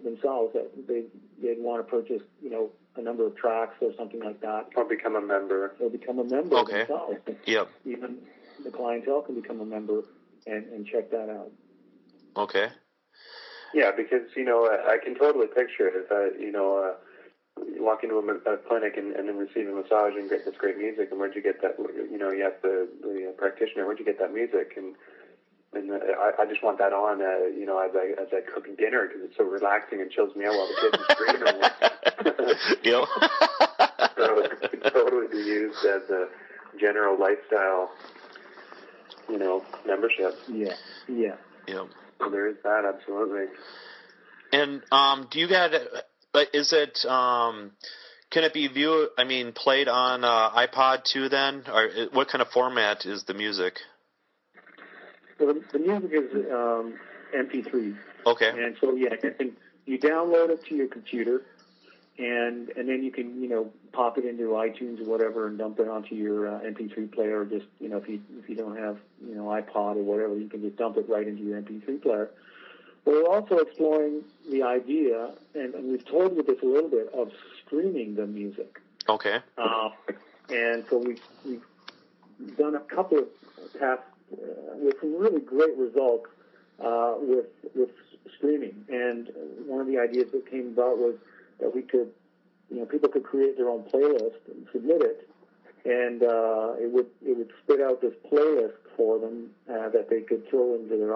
themselves, that they'd want to purchase a number of tracks or something like that, or become a member. Okay. Themselves. Yep. Even the clientele can become a member and check that out. Okay. Yeah, because I can totally picture it. You walk into a clinic and then receive a massage and get this great music, and where'd you get that? You ask the practitioner, where'd you get that music? And I just want that on, as I cook dinner, because it's so relaxing and chills me out while the kids are screaming. Yep. So it could totally be used as a general lifestyle, membership. Yeah. Yep. So there is that, absolutely. And do you guys? Is it? Can it be played on iPod too? Then, or what kind of format is the music? Well, the music is MP3. Okay. And so you download it to your computer, and then you can pop it into iTunes or whatever and dump it onto your MP3 player. Or just if you don't have iPod or whatever, you can just dump it right into your MP3 player. We're also exploring the idea, and we've told you this a little bit, of streaming the music. Okay. And so we've done a couple of tests with some really great results with streaming. And one of the ideas that came about was that we could, people could create their own playlist and submit it, and it would spit out this playlist for them that they could throw into their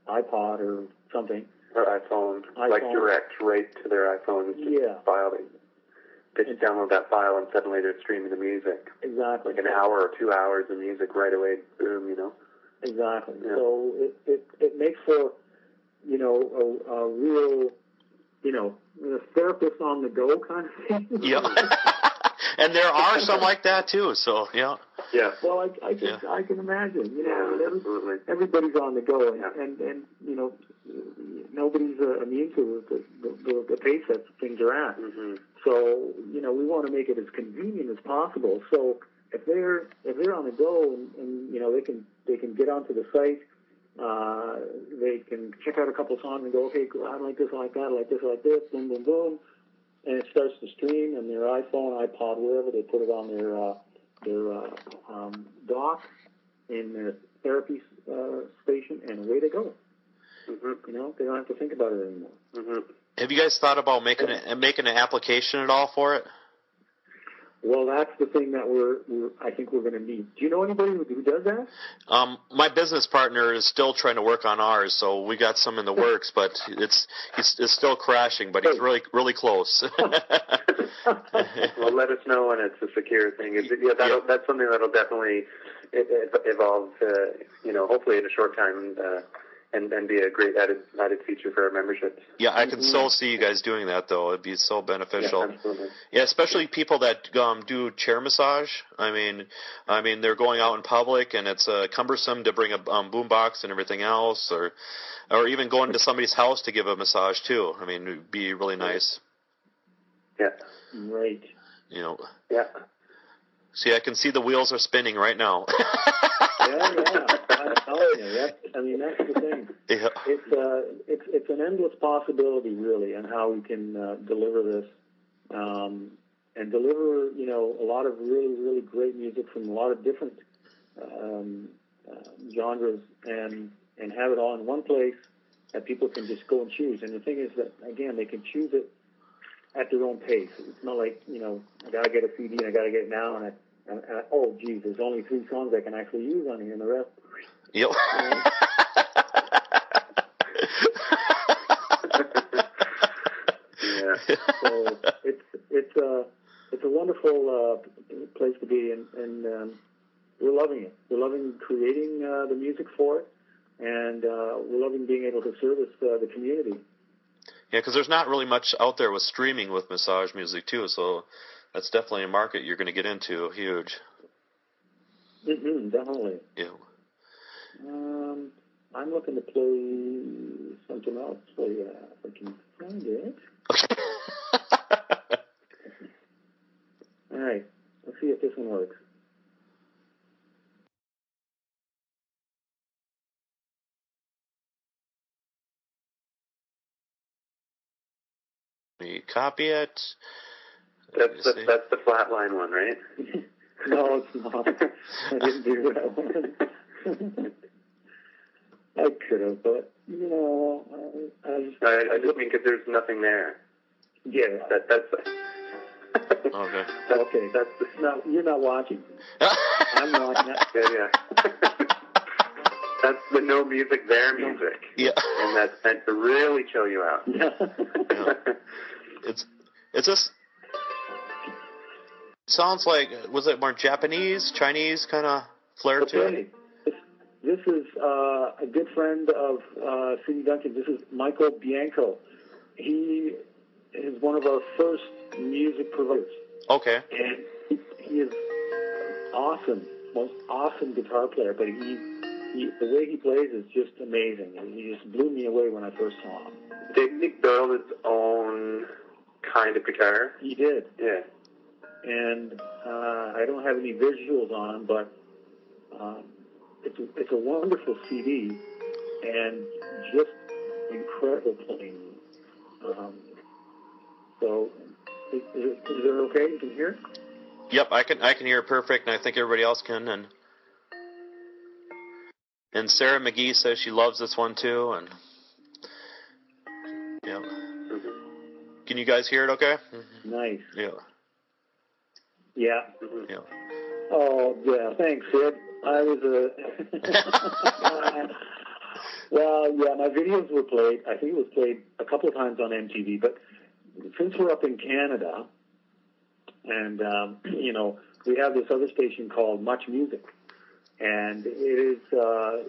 iPod or something. Or iPhone, like direct right to their iPhone. File. They just download that file and suddenly they're streaming the music. Exactly. Like an hour or 2 hours of music right away, boom, Exactly. Yeah. So it makes for, a real, a therapist on the go kind of thing. Yeah. And there are some like that too. So yeah. Yeah. Well, I can imagine. Everybody's on the go, and nobody's immune to the pace that things are at. Mm-hmm. So we want to make it as convenient as possible. So if they're on the go and they can get onto the site, they can check out a couple songs and go, okay, I like this, I like that, I like this, I like this, boom, boom, boom. And it starts to stream, and their iPhone, iPod, wherever, they put it on their dock in their therapy station, and away they go. Mm-hmm. They don't have to think about it anymore. Mm-hmm. Have you guys thought about making an application at all for it? Well, that's the thing that I think we're going to need. Do you know anybody who does that? My business partner is still trying to work on ours, so we got some in the works, but it's still crashing, but he's really, really close. Well, let us know when it's a secure thing. That's something that'll definitely evolve, hopefully in a short time, and be a great added feature for our memberships. Yeah, I can so see you guys doing that, though. It'd be so beneficial. Yeah, absolutely. Yeah, especially people that do chair massage. I mean, they're going out in public, and it's cumbersome to bring a boombox and everything else, or even going to somebody's house to give a massage too. I mean, it'd be really nice. Yeah. Right. You know. Yeah. See, I can see the wheels are spinning right now. Yeah. I'm telling you. That's the thing. Yeah. It's an endless possibility, really, on how we can deliver this, and deliver, a lot of really, really great music from a lot of different genres, and have it all in one place that people can just go and choose. And the thing is that, again, they can choose it at their own pace. It's not like, I got to get a CD and I got to get it now, and oh, geez, there's only 3 songs I can actually use on here, and the rest. Yep. Yeah. So it's a wonderful place to be, and we're loving it. We're loving creating the music for it, and we're loving being able to service the community. Yeah, because there's not really much out there with streaming with massage music too, so that's definitely a market you're going to get into. Huge. Definitely. Yeah. I'm looking to play something else. So yeah, if I can find it. All right. Let's see if this one works. You copy it. That's the flatline one, right? No, it's not. I didn't do that one. I could have, but I just mean because there's nothing there. Yeah, that's. Okay. Okay, no. You're not watching. I'm watching that. Yeah. That's the no music there music. Yeah. And that's meant to really chill you out. Yeah. It's just sounds like, was it more Japanese, Chinese kind of flair to it? This is a good friend of Cindy Duncan. This is Michael Bianco. He is one of our first music providers. Okay. And he is awesome, most awesome guitar player, but the way he plays is just amazing. He just blew me away when I first saw him. Did he build his own kind of guitar? He did. Yeah. And I don't have any visuals on him, but it's a wonderful CD and just incredible playing. So is it okay? You can hear it? Yep, I can hear it perfect, and I think everybody else can. And Sarah McGee says she loves this one too. And yeah, can you guys hear it? Okay. Nice. Yeah. Yeah. Yeah. Oh yeah, thanks, Sid. I was well, yeah, my videos were played. I think it was played a couple of times on MTV, but since we're up in Canada, and we have this other station called Much Music, and it's a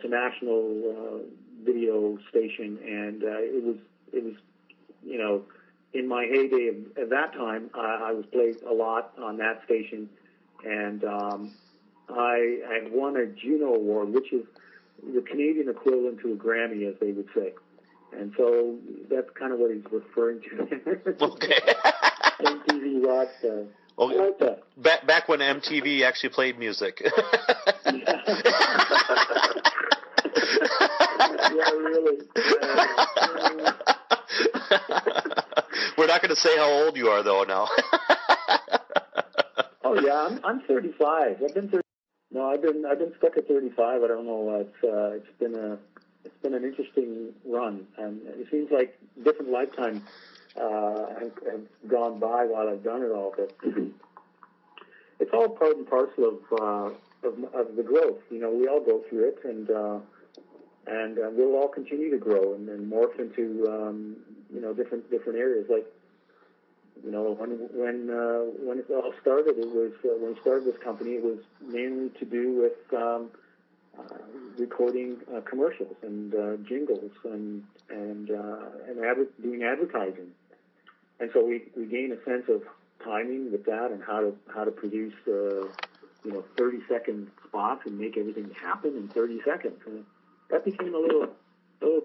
national video station, and it was in my heyday at that time, I was played a lot on that station, and I had won a Juno Award, which is the Canadian equivalent to a Grammy, as they would say. And so that's kind of what he's referring to. Okay. MTV Rock. I like that. Back when MTV actually played music. Yeah, really. We're not going to say how old you are, though, now. Oh yeah, I'm 35. I've been stuck at 35. I don't know. It's been an interesting run, and it seems like different lifetimes have gone by while I've done it all. But it's all part and parcel of the growth. We all go through it, and we'll all continue to grow and morph into different areas. Like when it all started, it was when we started this company, it was mainly to do with recording commercials and jingles and doing advertising. And so we gained a sense of timing with that and how to produce 30-second spots and make everything happen in 30 seconds. And that became a little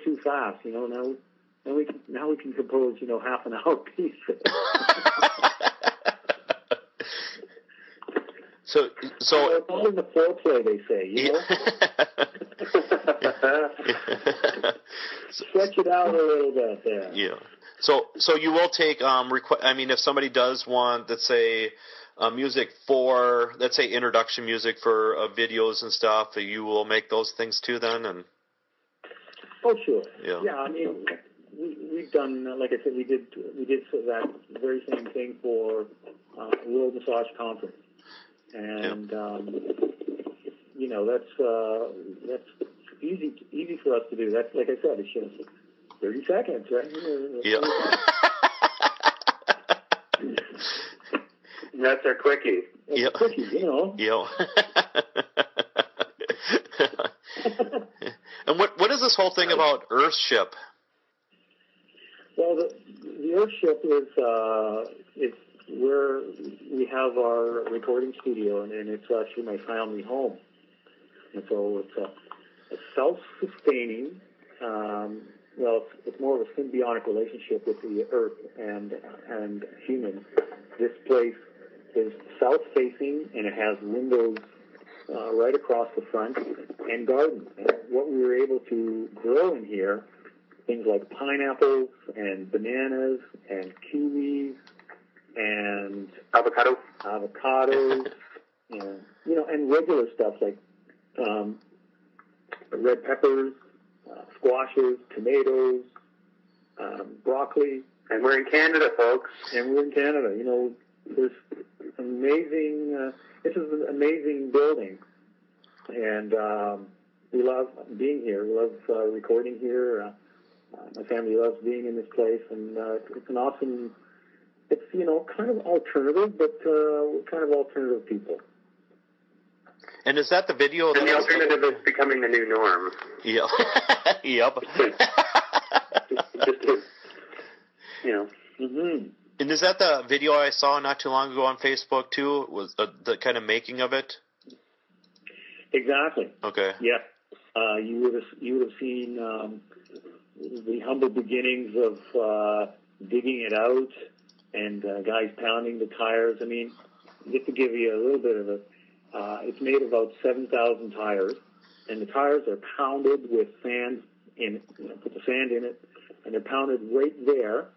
too fast. Now now we can compose, half an hour piece. So it's all in the foreplay, they say, Stretch it out a little bit there. Yeah. So you will take if somebody does want, let's say, music for, let's say, introduction music for videos and stuff, you will make those things too then, and. Oh, sure. Yeah. Yeah, we've done, like I said, we did that very same thing for World Massage Conference, and that's easy for us to do. That's, like I said, it's just 30 seconds, right? Yeah. That's our quickie. Yeah. Quickie, Yeah. And what is this whole thing about Earthship? Well, the Earthship is where we have our recording studio, and it's actually my family home. And so it's a self-sustaining, it's more of a symbiotic relationship with the earth and humans. This place is south-facing, and it has windows right across the front, and gardens. And what we were able to grow in here, things like pineapples and bananas and kiwis and avocados, and regular stuff like red peppers, squashes, tomatoes, broccoli. And we're in Canada, folks. And we're in Canada. There's amazing. This is an amazing building, and we love being here. We love recording here. My family loves being in this place, and it's an awesome. It's kind of alternative, but kind of alternative people. And is that the video? And the alternative is becoming the new norm. Yep. Yep. Just Mm-hmm. And is that the video I saw not too long ago on Facebook too? Was the kind of making of it? Exactly. Okay. Yeah. You would have seen the humble beginnings of digging it out and guys pounding the tires. Just to give you a little bit of it, it's made about 7,000 tires, and the tires are pounded with sand in it. Put the sand in it, and they're pounded right there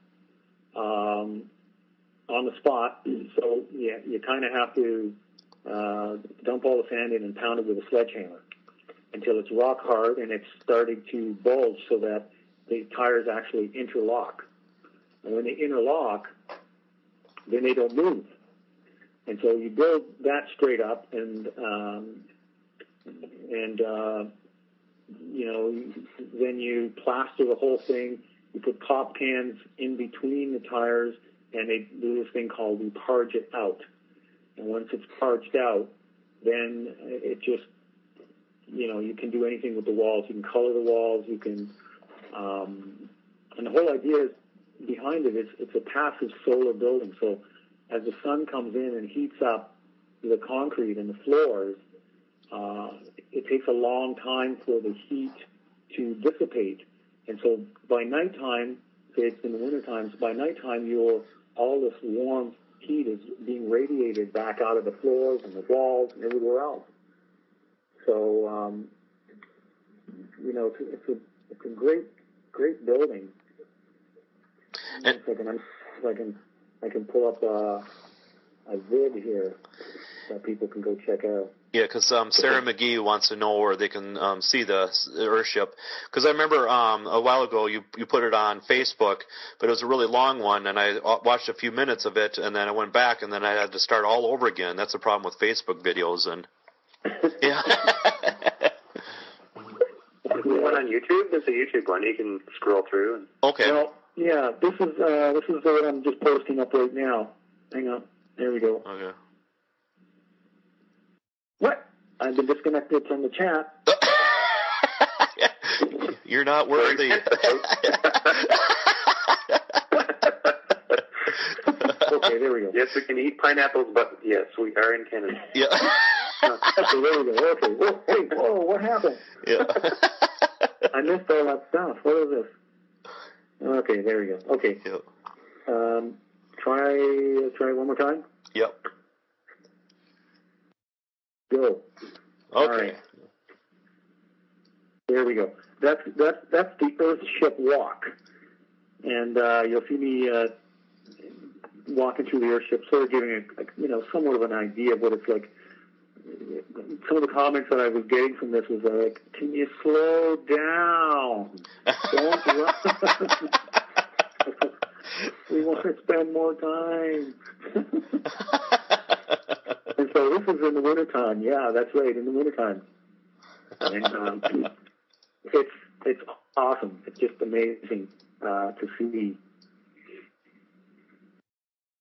on the spot. So yeah, you kind of have to dump all the sand in and pound it with a sledgehammer until it's rock hard and it's starting to bulge so that the tires actually interlock. And when they interlock, then they don't move. And so you build that straight up, and then you plaster the whole thing. You put pop cans in between the tires, and they do this thing called we parge it out. And once it's parged out, then it just, you can do anything with the walls. You can color the walls. You can, and the whole idea behind it is it's a passive solar building. So as the sun comes in and heats up the concrete and the floors, it takes a long time for the heat to dissipate. And so by nighttime, say it's in the winter times, by nighttime all this warm heat is being radiated back out of the floors and the walls and everywhere else. So, it's a great building. And I can pull up a vid here that people can go check out. Yeah, because Sarah McGee wants to know where they can see the Earthship. Because I remember a while ago you put it on Facebook, but it was a really long one, and I watched a few minutes of it, and then I went back, and then I had to start all over again. That's the problem with Facebook videos, and yeah. The one on YouTube? There's a YouTube one. You can scroll through. Okay. Well, yeah, this is what I'm just posting up right now. Hang on. There we go. Okay. What? I've been disconnected from the chat. You're not worthy. Okay, there we go. Yes, we can eat pineapples, but yes, we are in Canada. Yeah. Okay, there we go. Okay. Whoa, what happened? Yeah. I missed all that stuff. What is this? Okay, there we go. Okay. Yep. Try one more time. Yep. Go. Okay. All right. There we go. That's the Earthship walk, and you'll see me walking through the Earthship, sort of giving somewhat of an idea of what it's like. Some of the comments that I was getting from this was like, "Can you slow down? Don't run. We want to spend more time." And so this is in the wintertime. Yeah, that's right, in the wintertime. And it's awesome. It's just amazing to see.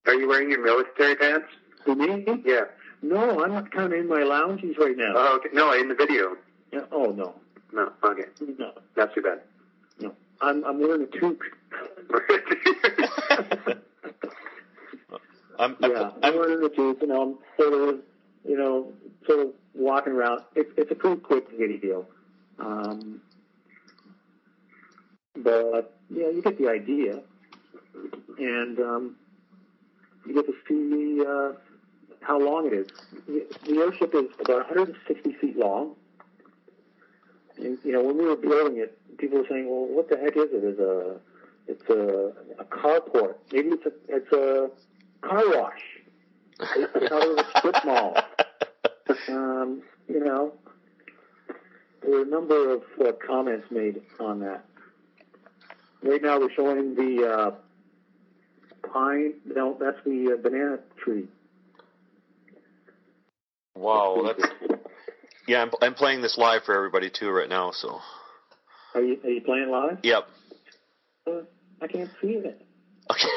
Are you wearing your military pants? For me? Yeah. No, I'm kind of in my lounges right now. Oh, okay. No, in the video. Yeah. Oh, no. No, okay. No. Not too bad. No. I'm wearing a toque. I'm wearing a toque, and I'm sort of walking around. It's a pretty quick video. But, yeah, you get the idea. And you get to see how long it is. The Earthship is about 160 feet long. And, when we were building it, people were saying, well, what the heck is it? It's a carport. Maybe it's a car wash. It's out of a strip mall. There were a number of comments made on that. Right now we're showing the pine. No, that's the banana tree. Wow, that's... Yeah, I'm playing this live for everybody too right now. So. Are you playing live? Yep. I can't see it. Okay.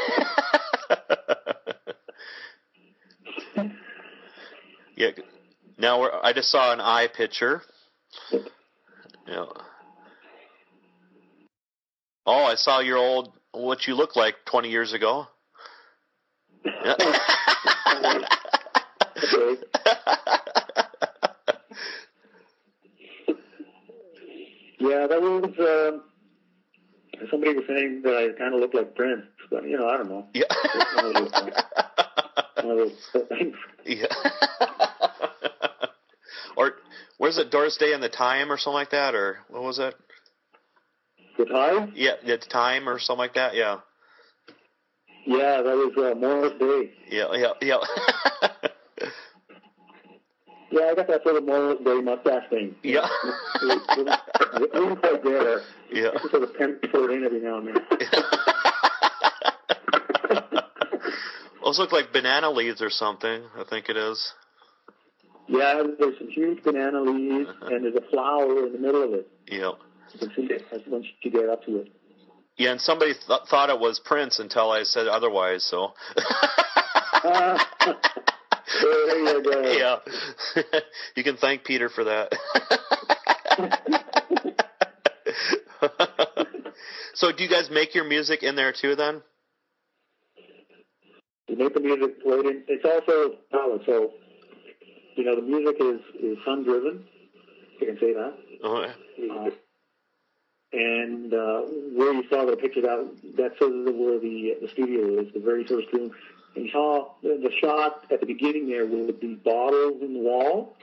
Yeah. Now I just saw an eye picture. Yeah. Oh, I saw your what you looked like 20 years ago. Yeah. Okay. Yeah, that was, somebody was saying that I kind of look like Prince, but, I don't know. Yeah. One of those things. Yeah. Or, where's it, Doris Day and the Time or something like that, or what was it? The Time? Yeah, the Time or something like that, yeah. Yeah, that was Morris Day. Yeah. Yeah, I got that sort of Morris Day mustache thing. Yeah. It wasn't quite there. Yeah. I just sort of pencil it in every now and then. Those look like banana leaves or something, I think it is. Yeah, there's some huge banana leaves, and there's a flower in the middle of it. Yeah. You can see it once you get up to it. Yeah, and somebody thought it was Prince until I said otherwise, so... There you go. Yeah. You can thank Peter for that. So do you guys make your music in there too then? We make the music right in. It's also valid, so, the music is sun-driven. You can say that. Oh, and where you saw the picture, that's sort of where the studio is, the very first room. And you saw the shot at the beginning there with the bottles in the wall.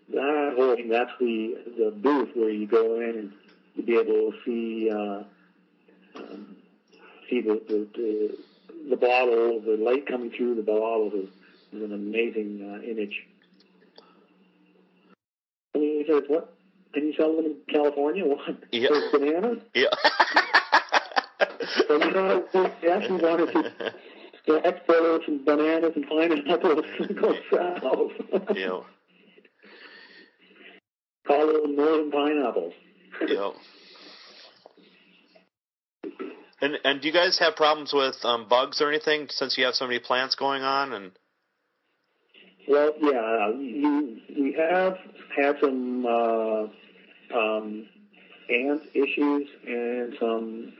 That whole thing, that's the booth where you go in and you'll be able to see the bottle, the light coming through the bottle is an amazing image. I mean, he says, what? Can you sell them in California? What? Yeah. Those bananas? Yeah. So, we actually wanted to export some bananas and pineapples and go south. Yeah. Call them northern pineapples. Yeah. And do you guys have problems with bugs or anything since you have so many plants going on? And well, yeah, we have had some ant issues and some,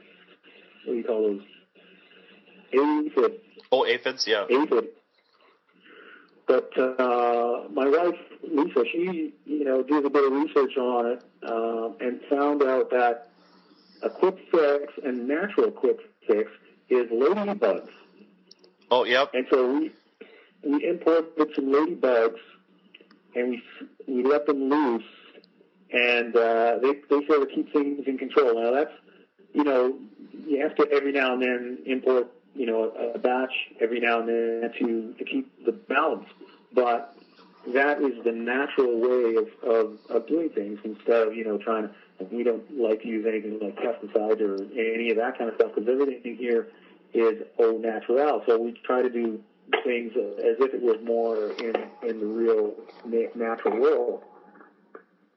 what do you call those? Aphids. Oh, aphids, yeah. Aphid. But my wife, Lisa, she, did a bit of research on it and found out that a quick fix and natural quick fix is ladybugs. Oh, yep. And so we imported some ladybugs, and we let them loose, and they sort of keep things in control. Now that's, you have to every now and then import, a batch every now and then to keep the balance. But that is the natural way of doing things instead of, trying to, we don't like to use anything like pesticides or any of that kind of stuff because everything here is au naturel. So we try to do things as if it was more in the real natural world.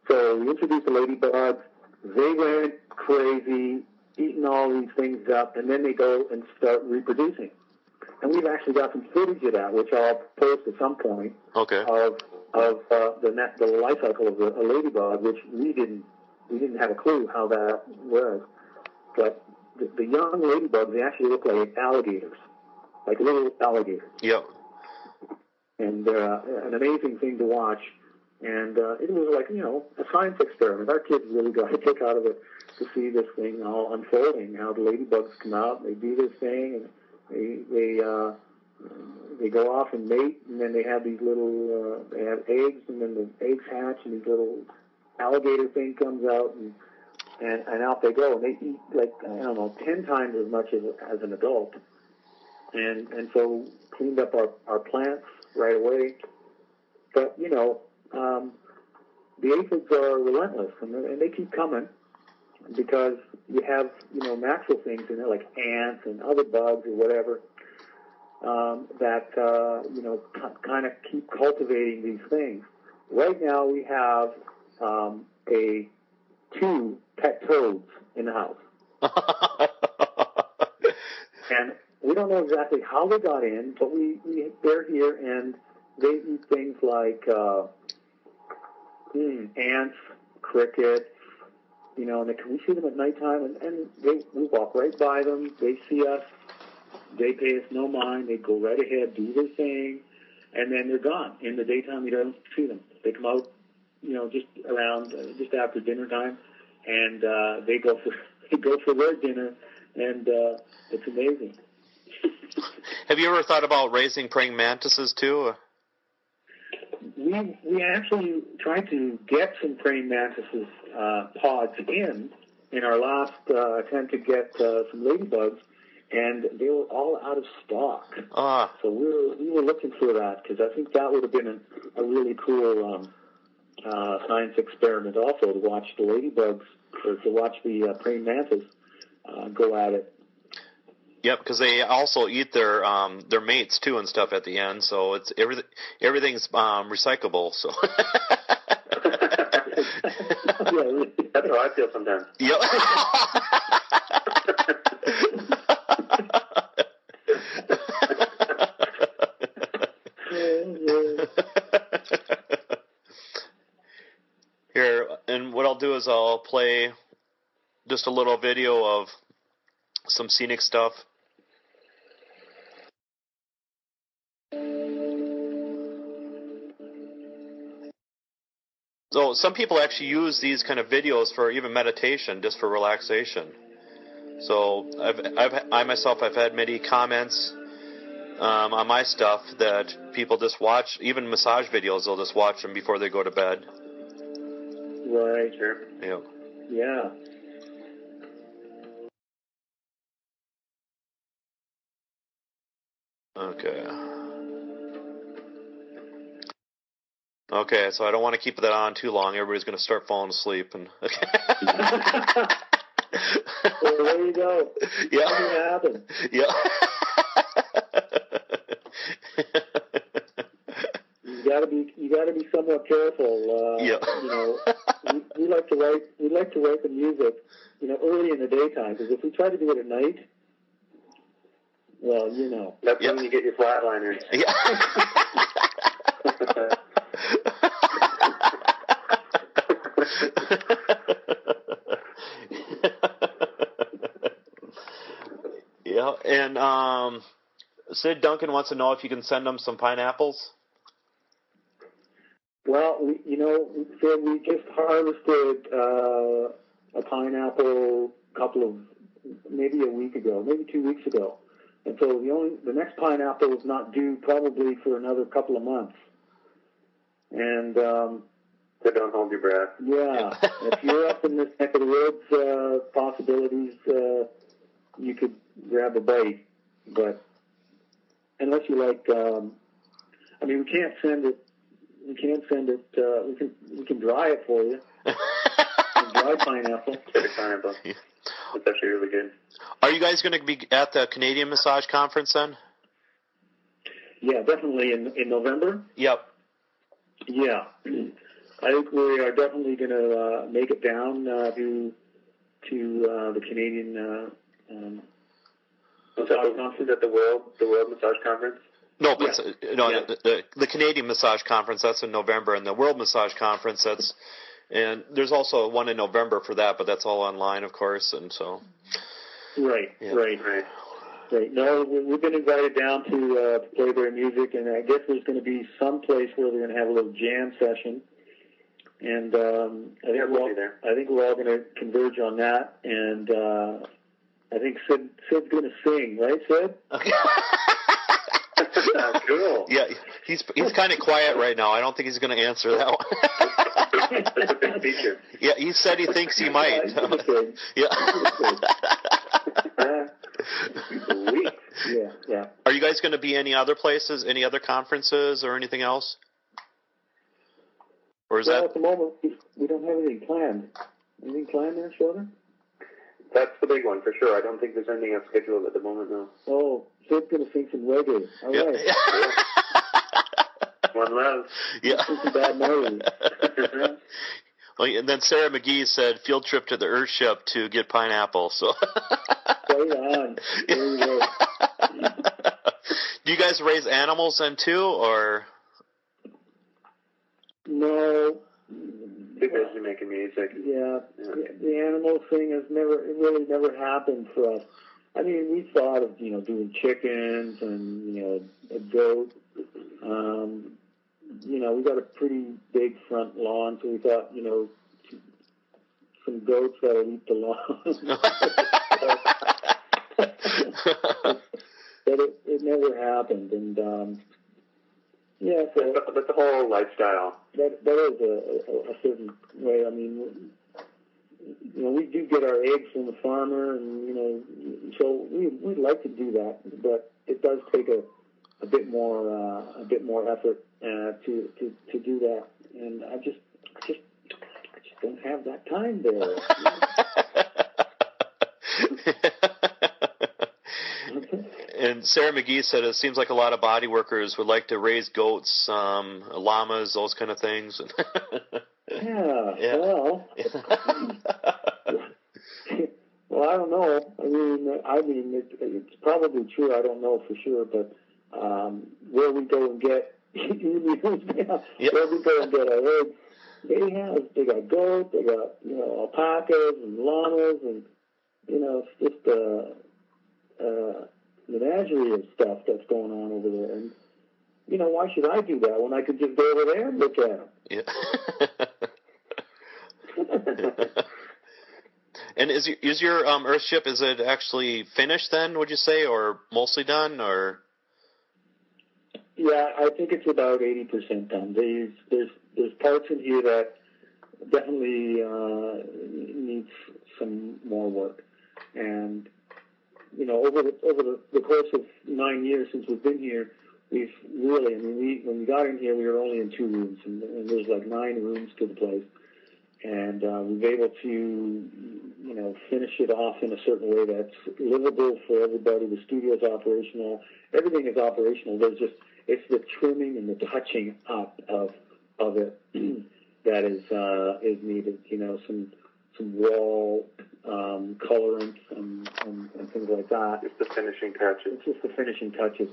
So we introduced the ladybugs. They went crazy, eating all these things up, and then they go and start reproducing. And we've actually got some footage of that, which I'll post at some point. Okay. Of the life cycle of a ladybug, which we didn't have a clue how that was. But the young ladybugs, they actually look like alligators, like little alligators. Yep. And they're an amazing thing to watch. And it was like, a science experiment. Our kids really got a kick out of it to see this thing all unfolding, how the ladybugs come out, they do this thing, and they go off and mate, and then they have these little, they have eggs, and then the eggs hatch, and these little alligator thing comes out, and out they go. And they eat, 10 times as much as an adult. And so cleaned up our plants right away. But, the aphids are relentless, and they keep coming because you have, natural things in there like ants and other bugs or whatever that, kind of keep cultivating these things. Right now we have 2 pet toads in the house. And we don't know exactly how they got in, but they're here, and they eat things like ants, crickets, and we see them at nighttime, and we walk right by them. They see us. They pay us no mind. They go right ahead, do their thing, and then they're gone. In the daytime, you don't see them. They come out, just after dinner time, and they go for their dinner, and it's amazing. Have you ever thought about raising praying mantises too? We actually tried to get some praying mantises pods in our last attempt to get some ladybugs, and they were all out of stock. So we were looking for that because I think that would have been a really cool science experiment also, to watch the ladybugs or to watch the praying mantis go at it. Yep, because they also eat their mates too and stuff at the end, so it's everything's recyclable. So yeah, that's how I feel sometimes. Yep. Here, and what I'll do is I'll play just a little video of some scenic stuff. So some people actually use these kind of videos for even meditation, just for relaxation. So I myself have had many comments on my stuff that people just watch, even massage videos. They'll just watch them before they go to bed. Right. Sure. Yeah. Yeah. Okay, so I don't want to keep that on too long. Everybody's going to start falling asleep. And Well, there you go. Yeah. That's what happened. Yeah. You gotta be somewhat careful. We like to write the music, early in the daytime, because if we try to do it at night, well, that's when you get your flatliners. Yeah. Yeah, and Sid Duncan wants to know if you can send him some pineapples. Well, Sid, we just harvested a pineapple maybe a week ago, maybe 2 weeks ago. And so the next pineapple is not due probably for another couple of months. And so don't hold your breath. Yeah, if you're up in this neck of the woods, possibilities, you could grab a bite. But unless you like, we can't send it. We can dry it for you. Dry pineapple. Pineapple. Yeah. That's actually really good. Are you guys going to be at the Canadian Massage Conference then? Yeah, definitely in November. Yep. Yeah, I think we are definitely going to make it down to the Canadian massage conference. Is that the World Massage Conference? No, the Canadian Massage Conference, that's in November, and the World Massage Conference, and there's also one in November for that, but that's all online, of course, and so. Right. No, we've been invited down to play their music, and I guess there's going to be some place where they're going to have a little jam session, and I think we're all going to converge on that, and I think Sid's going to sing, right, Sid? Okay. Cool. Yeah, he's kind of quiet right now. I don't think he's going to answer that one. That's a big feature. Yeah, he said he thinks he might. Yeah. Sweet. Yeah. Are you guys going to be any other places, any other conferences, or anything else? Or is that at the moment we don't have anything planned? Anything planned there, Schroeder? That's the big one for sure. I don't think there's anything else scheduled at the moment, no. Oh, Sid's going to sing some reggae. All right. One love. Yeah. Some bad memories. Well, and then Sarah McGee said field trip to the Earthship to get pineapple. So. Right on. There you go. Do you guys raise animals then too, or? No. Too busy making music. Yeah. The animal thing has really never happened for us. I mean, we thought of doing chickens and a goat. We got a pretty big front lawn, so we thought some goats that'll eat the lawn. But it never happened, and so that's the whole lifestyle. That is a certain way. I mean, we do get our eggs from the farmer, and so we'd like to do that, but it does take a bit more effort to do that, and I just don't have that time there. And Sarah McGee said it seems like a lot of body workers would like to raise goats, llamas, those kind of things. Yeah. Well, well, I don't know. I mean, it's probably true. I don't know for sure, but where we go and get where we go and get our eggs, they got goats, they got alpacas and llamas, and it's just menagerie of stuff that's going on over there. And why should I do that when I could just go over there and look at them? Yeah. And is your Earthship, is it actually finished then, would you say, or mostly done, or? Yeah, I think it's about 80% done. There's parts in here that definitely needs some more work, and over the course of 9 years since we've been here, we've really, when we got in here, we were only in 2 rooms, and there's like 9 rooms to the place, and we've been able to finish it off in a certain way that's livable for everybody. The studio's operational, everything is operational. It's the trimming and the touching up of it that is needed. Some wall colorants and things like that. It's the finishing touches. It's just the finishing touches.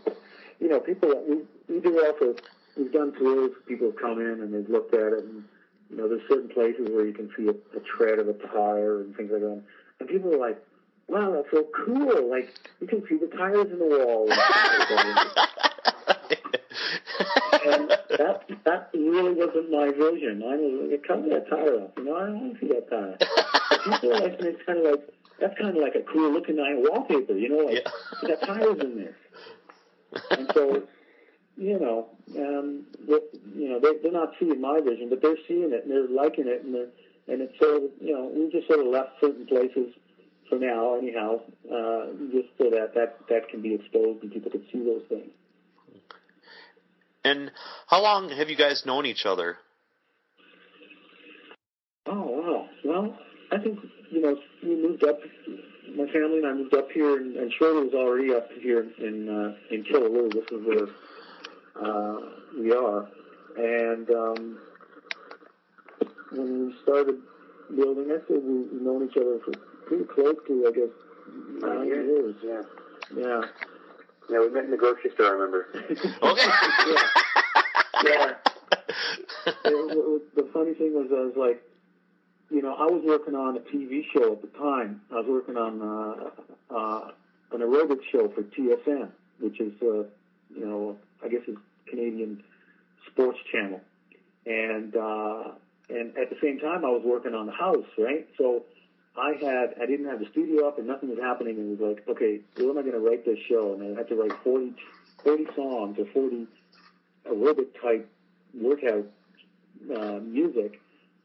People that we do also, we've done tours. People have come in and they've looked at it, and there's certain places where you can see a tread of a tire and things like that. And people are like, "Wow, that's so cool! Like you can see the tires in the wall." And that really wasn't my vision. I was like, "Cut that tire off." I don't want to see that tire. But people are like, it's kind of like, that's kind of like a cool looking wallpaper, you know, like it's got tires in there. And so, you know, they're not seeing my vision, but they're seeing it and they're liking it, and it's sort of, you know, we just sort of left certain places for now, anyhow, just so that can be exposed and people can see those things. And how long have you guys known each other? Oh, wow. Well, I think, you know, we moved up, my family and I moved up here, and Schroeder was already up here in Killaloo. This is where we are. And when we started building it, we've known each other for pretty close to, I guess, 9 years. Yeah. Yeah. Yeah, we met in the grocery store, I remember. Okay. Yeah. The funny thing was, I was like, you know, I was working on a TV show at the time. I was working on an aerobics show for TSN, which is, you know, I guess it's Canadian sports channel. And at the same time, I was working on the house, right? So I didn't have the studio up and nothing was happening. And it was like, okay, where am I going to write this show? And I had to write 40 songs or 40 aerobic type workout music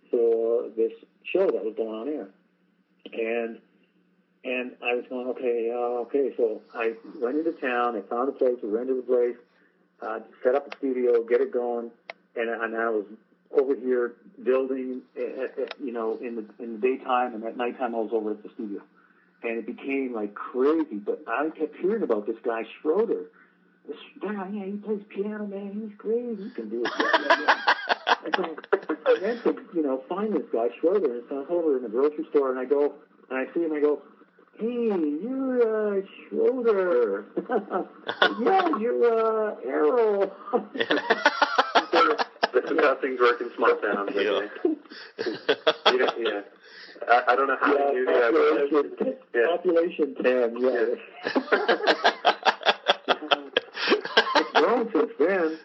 for this show that was going on air. And I was going, okay. So I went into town, I found a place, we rented a place, set up a studio, get it going, and I was over here building, you know, in the daytime, and at nighttime I was over at the studio. And it became like crazy, but I kept hearing about this guy, Schroeder. This guy, yeah, he plays piano, man, he's great, he can do it. And so I went to, you know, find this guy, Schroeder, and so I was over in the grocery store, and I go, and I see him, I go, hey, you're Schroeder. Yeah, you're Errol. This is how things work in small towns. Yeah. Yeah. I don't know how you knew that. Population 10, yeah. It's grown since then.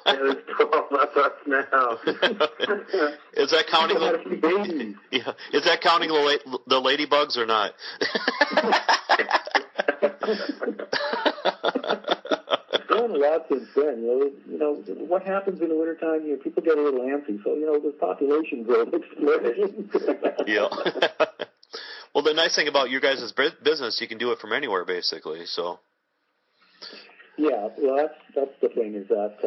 Yeah, there's 12 of us now. Is that counting the yeah? Is that counting the ladybugs or not? Grown a lot since then. You know what happens in the wintertime? You know, people get a little antsy. So, you know, the population growth explosion. Yeah. Well, the nice thing about your guys' business, you can do it from anywhere, basically. So. Yeah, well, that's the thing, is that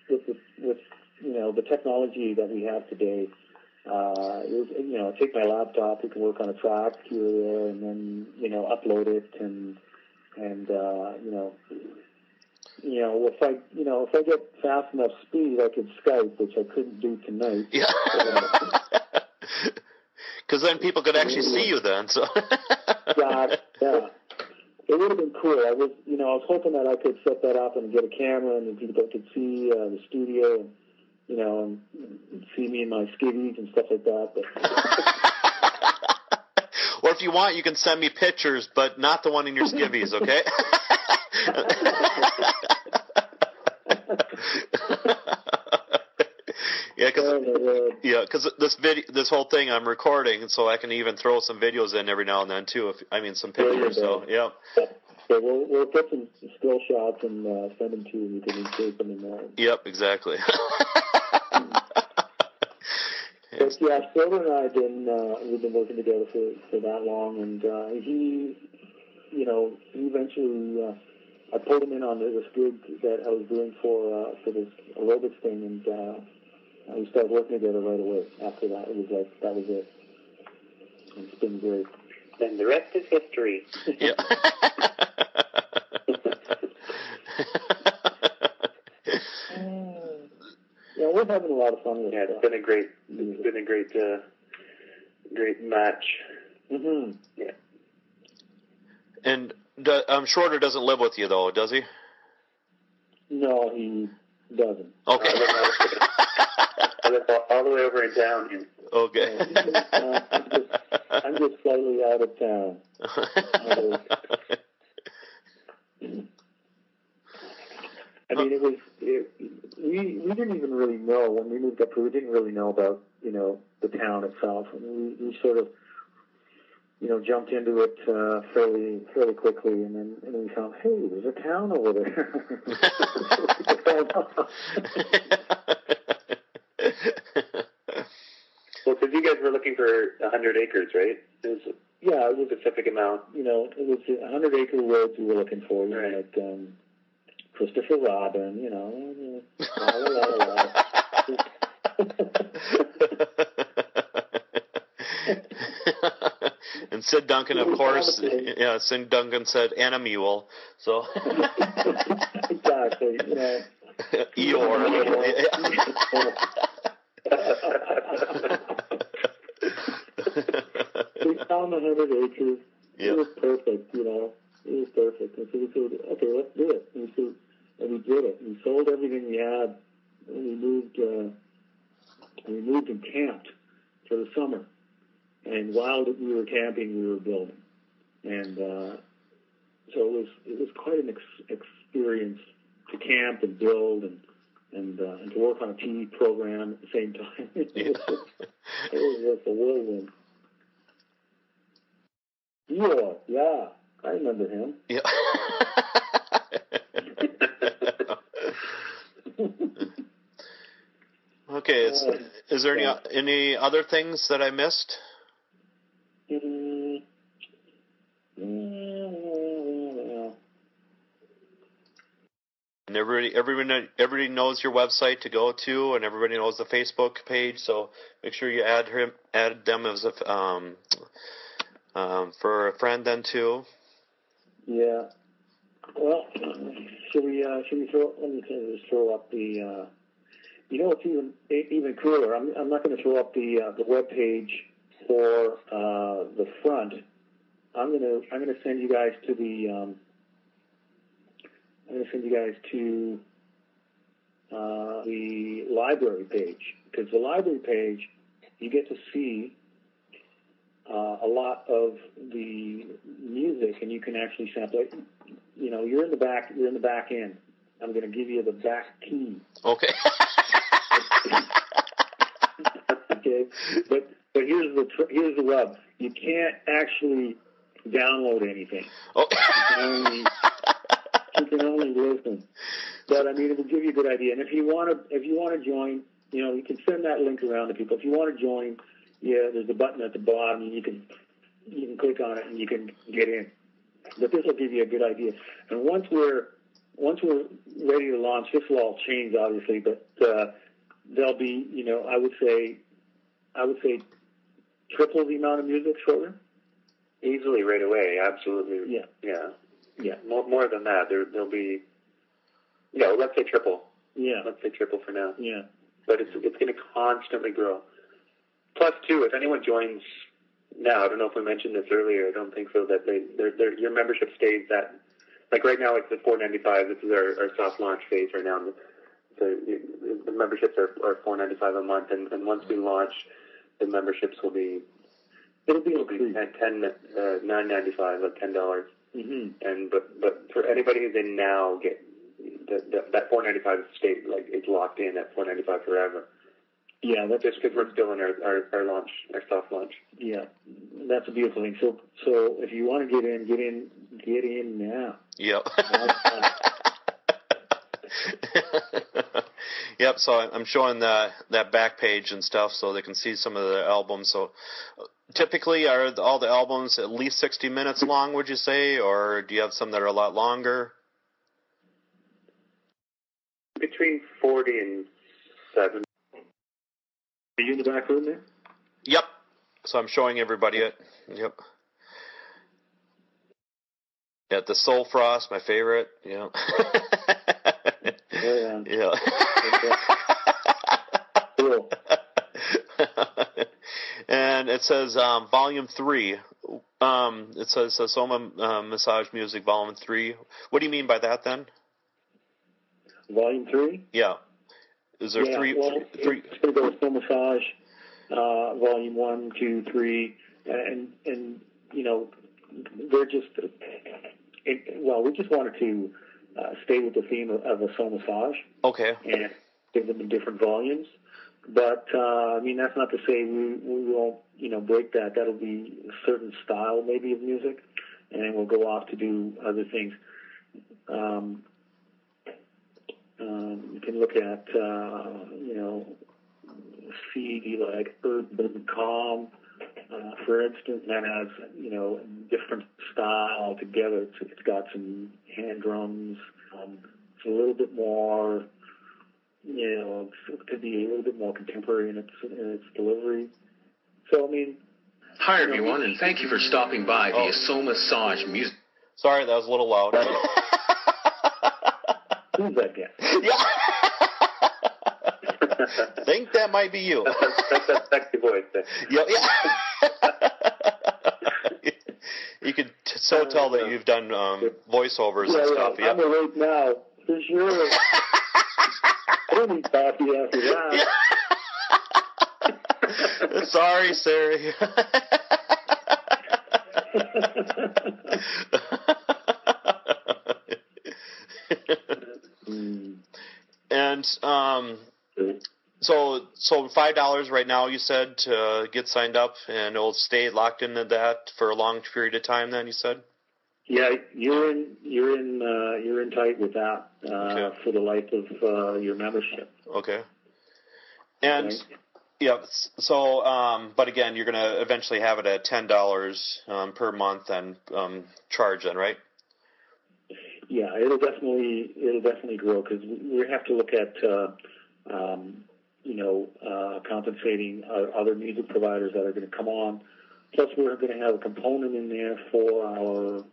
with you know, the technology that we have today, you know, take my laptop, we can work on a track here or there, and then, you know, upload it, and you know, if I get fast enough speed, I could Skype, which I couldn't do tonight. Yeah. Because then people could actually see you then. So. Yeah. It would have been cool. I was hoping that I could set that up and get a camera, and then people could see the studio, and, you know, and see me in my skivvies and stuff like that. But. Or if you want, you can send me pictures, but not the one in your skivvies, okay? Because this whole thing I'm recording, so I can even throw some videos in every now and then too. Some pictures. So yeah. So we'll put some still shots and send them to you. You can include them in there. Yep, exactly. But yeah, Schroeder and I we've been working together for that long, and he eventually I pulled him in on this gig that I was doing for this aerobics thing, and we started working together right away. After that, it was like that was it. It's been great. Then the rest is history. Yeah. Yeah, we're having a lot of fun with it. Yeah, it's been a great match. Mm-hmm. Yeah. And Schroeder doesn't live with you though, does he? No, he doesn't. Okay. I live all the way over in town here. Okay. I'm just slightly out of town. I mean, we didn't even really know when we moved up here. We didn't really know about, you know, the town itself. I mean, we sort of jumped into it fairly quickly, and then we found, hey, there's a town over there. Well, because you guys were looking for 100 acres, right? It was a specific amount. It was 100-acre woods we were looking for. Right. Like Christopher Robin, la la la la. And Sid Duncan, of course, Sid Duncan said, and a mule. So exactly, Eeyore. We found 100 acres. Yep. It was perfect, It was perfect. And so we said, okay, let's do it. And we did it. We sold everything we had, and we moved and camped for the summer. And while we were camping, we were building. And so it was quite an experience to camp and build and to work on a TV program at the same time. It was just a whirlwind. Yeah, I remember him. Yeah. Okay, is there any other things that I missed? And everybody knows your website to go to, and everybody knows the Facebook page. So make sure you add them as for a friend then too. Yeah. Well, should we throw? Let me just throw up the. It's even cooler. I'm not going to throw up the web page for the front. I'm going to send you guys to the. I'm going to send you guys to the library page, because the library page, you get to see a lot of the music, and you can actually sample it. You're in the back end. I'm going to give you the back key. Okay. Okay, but here's the rub. You can't actually download anything. Oh. You can only listen. But it will give you a good idea. And if you want to join, you can send that link around to people. If you want to join, there's a button at the bottom, and you can click on it and you can get in. But this will give you a good idea. And once we're ready to launch, this will all change obviously, but there'll be, I would say triple the amount of music, Schroeder. Easily right away, absolutely. Yeah. More than that, there'll be, let's say triple. Yeah. Let's say triple for now. Yeah. But it's going to constantly grow. Plus, too, if anyone joins now, I don't know if we mentioned this earlier. I don't think so. That your membership stays at, like right now, it's at $4.95. This is our soft launch phase right now. The memberships are $4.95 a month, and once we launch, the memberships will be at $9.95, like $10. Mm-hmm. And but for anybody who's in now, get that $4.95 state, like it's locked in at $4.95 forever. Yeah, that's just because we're still in our launch, our soft launch. Yeah, that's a beautiful thing. So if you want to get in now. Yep. Yep. So I'm showing that back page and stuff, so they can see some of the albums. So typically, are all the albums at least 60 minutes long? Would you say, or do you have some that are a lot longer? Between 40 and 70. Are you in the back room there? Yep. So I'm showing everybody it. Yep. Yeah, the Soul Frost, my favorite. Yeah. Yeah. Cool. And it says Volume 3. It says Soma Massage Music Volume 3. What do you mean by that then? Volume 3? Yeah. Is there three? It's going to go Soul Massage, Volume 1, 2, 3, and they're just. We just wanted to stay with the theme of a Soul Massage. Okay. And give them the different volumes. But I mean, that's not to say we won't, break that. That'll be a certain style maybe of music, and then we'll go off to do other things. You can look at, CD like Urban Calm, for instance, that has, different style altogether. It's got some hand drums. It's a little bit more, it could be a little bit more contemporary in its delivery. So, I mean... Hi, everyone, and thank you for stopping by via Soul Massage Music. Sorry, that was a little loud. Who's that guy? Yeah. I think that might be you. That's that sexy voice. Yeah. You could so tell that you've done voiceovers and stuff. Yeah. I'm awake now, for sure. I didn't need coffee after that. Yeah. Sorry, Sari. And so $5 right now, you said, to get signed up, and it'll stay locked into that for a long period of time. Then you said. Yeah, you're in tight with that for the life of your membership. Okay. And yeah, so but again, you're going to eventually have it at $10 per month and charge then, right? Yeah, it'll definitely grow, because we have to look at compensating other music providers that are going to come on. Plus, we're going to have a component in there for our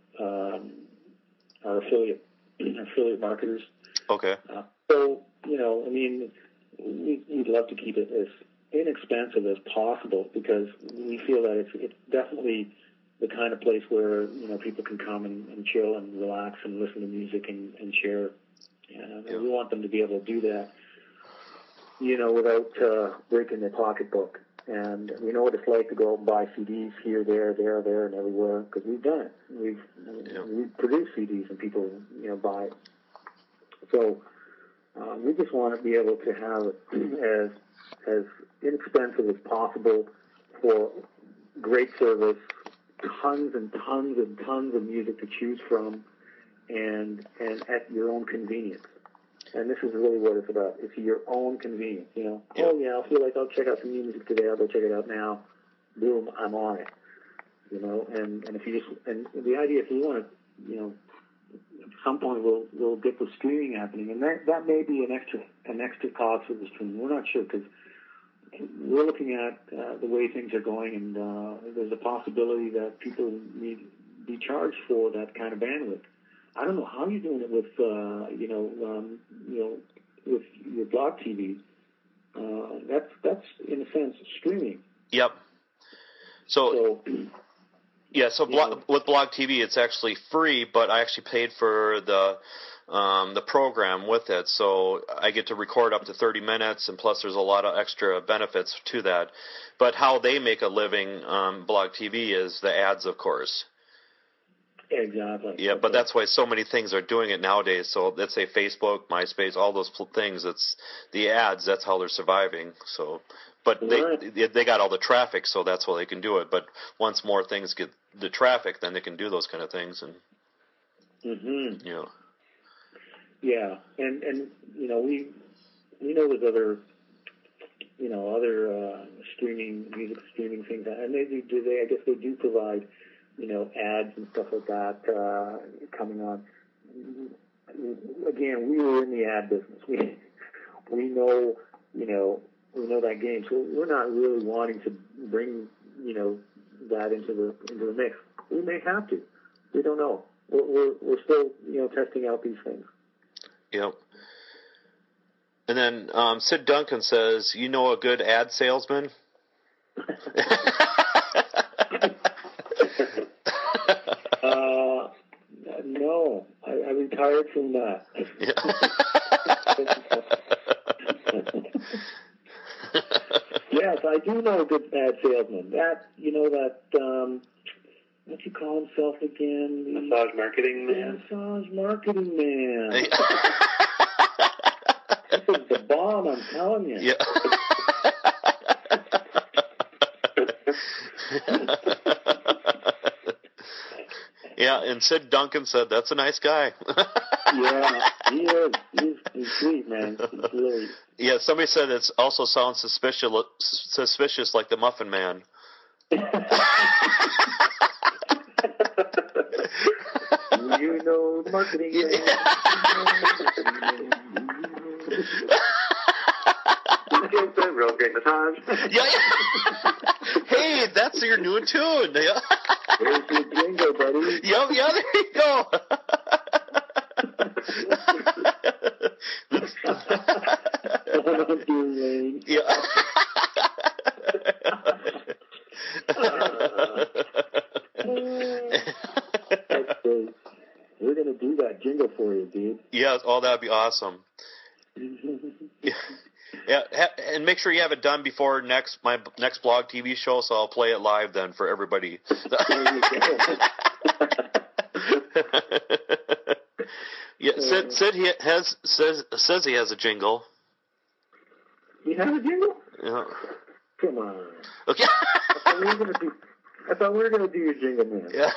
affiliate marketers. Okay. So we'd love to keep it as inexpensive as possible, because we feel that it's definitely the kind of place where people can come and chill and relax and listen to music and share. And we want them to be able to do that, without breaking their pocketbook. And we know what it's like to go out and buy CDs here, there, and everywhere, because we've done it. We've produced CDs and people buy it. So we just want to be able to have it as inexpensive as possible for great service, tons and tons and tons of music to choose from, and at your own convenience. And this is really what it's about. It's your own convenience, Oh, yeah, I feel like I'll check out some new music today. I'll go check it out now. Boom, I'm on it. And if you just, and the idea, if you want to, at some point we'll get the streaming happening, and that may be an extra cost for the streaming. We're not sure, because we're looking at the way things are going, and there's a possibility that people need be charged for that kind of bandwidth. I don't know how you're doing it with with your blog TV. That's in a sense streaming. Yep. So with Blog TV, it's actually free, but I actually paid for the program with it, so I get to record up to 30 minutes, and plus there's a lot of extra benefits to that. But how they make a living on Blog TV is the ads, of course. Exactly. Yeah, but that's why so many things are doing it nowadays. So let's say Facebook, MySpace, all those things. It's the ads. That's how they're surviving. So, but they got all the traffic, so that's how they can do it. But once more things get the traffic, then they can do those kind of things. And yeah, and we know there's other music streaming things, and I guess they do provide ads and stuff like that coming on. Again, we were in the ad business. We know that game. So we're not really wanting to bring that into the mix. We may have to. We don't know. We're still testing out these things. Yep. And then Sid Duncan says, "You know a good ad salesman?" No, I retired from that. Yeah. Yes, I do know a good ad salesman. That what you call himself again? Massage marketing man. Massage marketing man. This is the bomb, I'm telling you. Yeah. Yeah, and Sid Duncan said, that's a nice guy. Yeah, he is. He's sweet, man. He's really... Yeah, somebody said it also sounds suspicious like the Muffin Man. You know marketing. Real great massage. Yeah. Hey, that's your new tune. Yeah. There's your jingle, buddy. Yeah, there you go. Yeah. We're going to do that jingle for you, dude. Yeah, oh, that'd be awesome. Yeah, and make sure you have it done before my next blog TV show, so I'll play it live then for everybody. Yeah, Sid says he has a jingle. You have a jingle? Yeah. Come on. Okay. I thought we were gonna do your jingle, man. Yeah.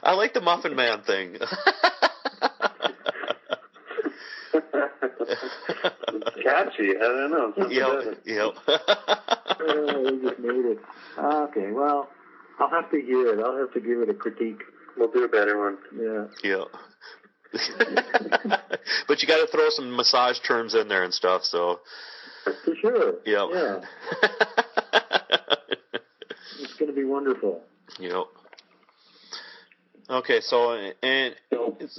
I like the Muffin Man thing. Catchy. I don't know. Yep. We just made it. Okay, well, I'll have to hear it. I'll have to give it a critique. We'll do a better one. Yeah. But you got to throw some massage terms in there and stuff. So. For sure. Yep. Yeah. It's going to be wonderful. Yep. Okay,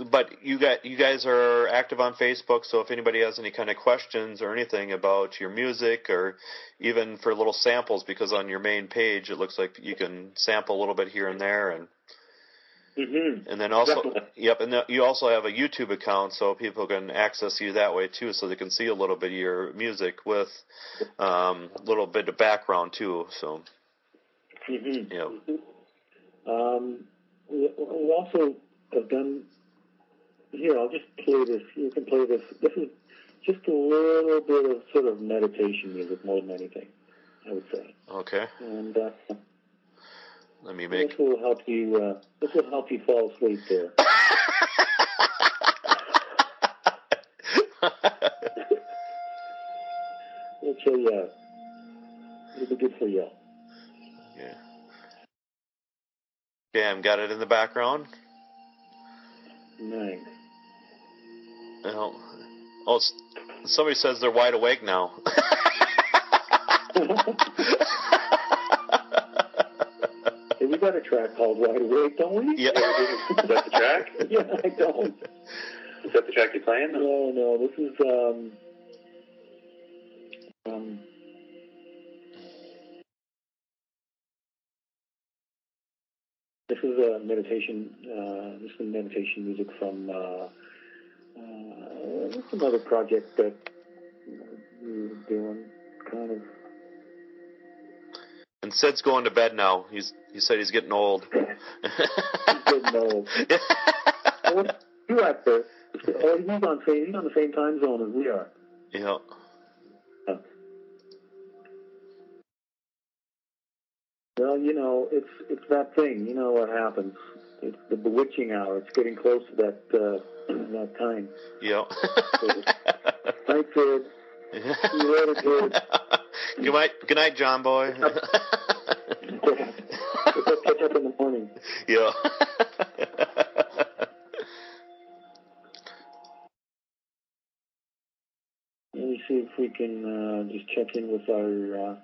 but you guys are active on Facebook, so if anybody has any kind of questions or anything about your music, or even for little samples, because on your main page it looks like you can sample a little bit here and there, and and then also, you also have a YouTube account, so people can access you that way too, so they can see a little bit of your music with a little bit of background too. So, We also have done, here, I'll just play this. You can play this. This is just a little bit of sort of meditation music more than anything, I would say. Okay. And let me make... This will help you fall asleep there. It'll chill you out. It'll be good for you. Yeah. Okay, I've got it in the background. Nice. Oh, somebody says they're wide awake now. Hey, we got a track called Wide Awake, don't we? Yeah. Is that the track? Yeah, I don't. Is that the track you're playing? No, this is, this is a meditation. This is meditation music from just another project that we're doing, kind of. And Sid's going to bed now. He said he's getting old. He's getting old. What's you out there? Oh, he's on the same time zone as we are. Yeah. Well, it's that thing. You know what happens. It's the bewitching hour. It's getting close to that time. Yeah. Night, Sid. See you later, kid. Good night, John boy. Let's catch up in the morning. Yeah. Let me see if we can just check in with our.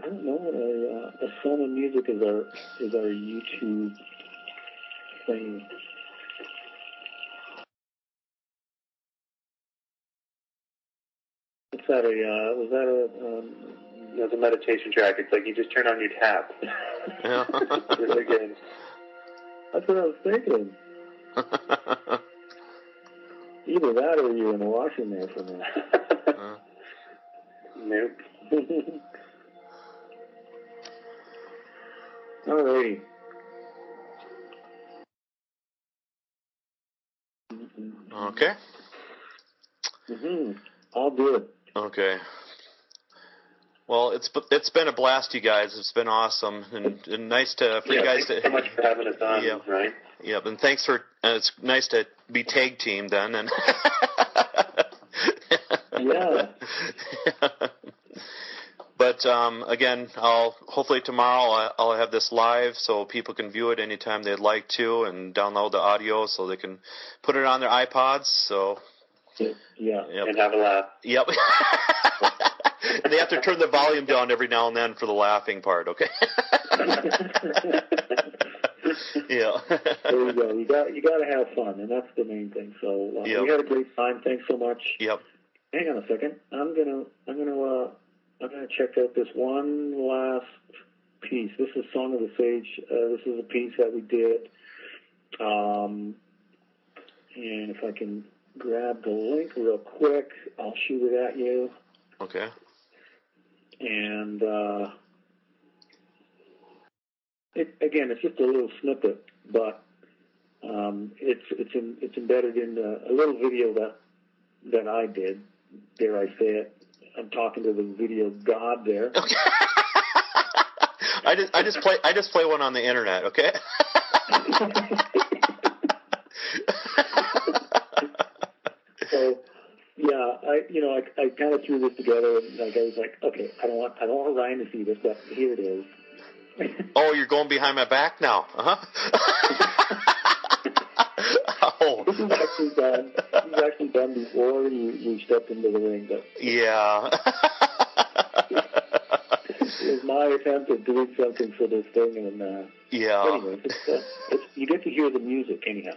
I don't know. Asoma Music is our YouTube thing. What's that? Was that a? It's a meditation track. It's like you just turn on your tap. Yeah. Really good. That's what I was thinking. Either that or you're in the washing there for me. Nope. Alrighty. Okay. I'll do it. Okay. Well, it's been a blast, you guys. It's been awesome and nice for you guys thanks so much for having us on, Ryan. Yep, and thanks for. It's nice to be tag team then, and. Yeah. But again, hopefully tomorrow I'll have this live so people can view it anytime they'd like to and download the audio so they can put it on their iPods. So. Yeah. Yep. And have a laugh. Yep. And they have to turn the volume down every now and then for the laughing part, okay? Yeah. There you go. You got to have fun, and that's the main thing. So we had a great time. Thanks so much. Yep. Hang on a second. I'm gonna check out this one last piece. This is Song of the Sage. This is a piece that we did. And if I can grab the link real quick, I'll shoot it at you. Okay. And it's just a little snippet, but it's embedded in a little video that I did. Dare I say it? I'm talking to the video god there. Okay. I just play one on the internet. Okay. So yeah, I kind of threw this together, and I was like, okay, I don't want Ryan to see this, but here it is. Oh, you're going behind my back now, Oh. This is actually done before you stepped into the ring, but yeah. It was my attempt at doing something for this thing, and yeah. Anyway, you get to hear the music anyhow,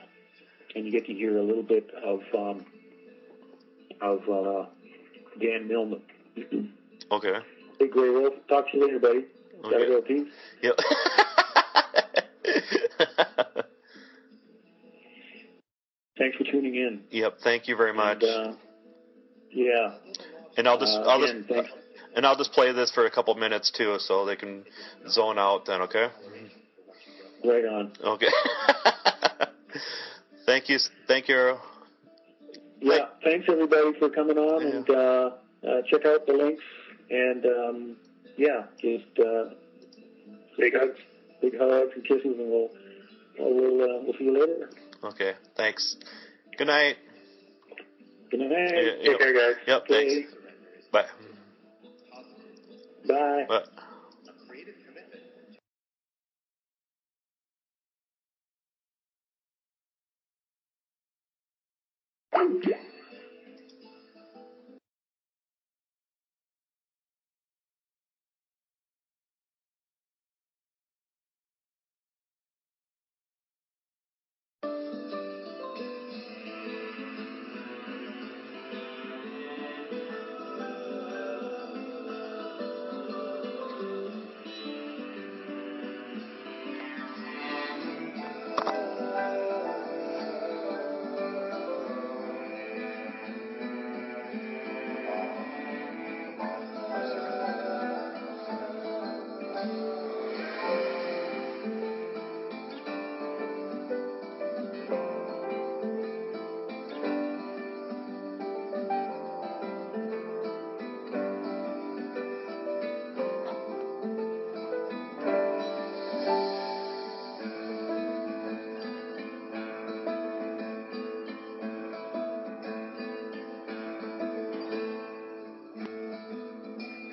and you get to hear a little bit of Dan Millman. Okay. Hey, Grey Wolf. Talk to you later, buddy. Okay. Gotta go, peace. Yep. Thanks for tuning in. Yep. Thank you very much. And, yeah. And I'll just play this for a couple minutes too, so they can zone out. Then, okay. Right on. Okay. Thank you. Errol. Yeah. Thanks everybody for coming on, and check out the links. And just big hugs and kisses, and we'll see you later. Okay. Thanks. Good night. Good night. Take care, guys. Yep. Okay. Thanks. Bye. Bye. Bye.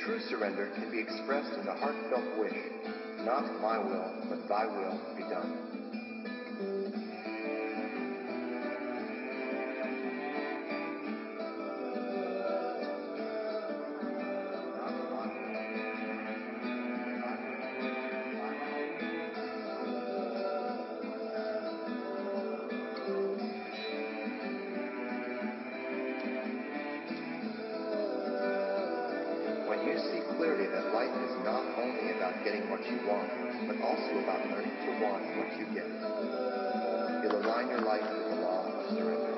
True surrender can be expressed in the heartfelt wish, not my will, but thy will be done. When you see clearly that life is not only about getting what you want, but also about learning to want what you get, you'll align your life with the law of surrender.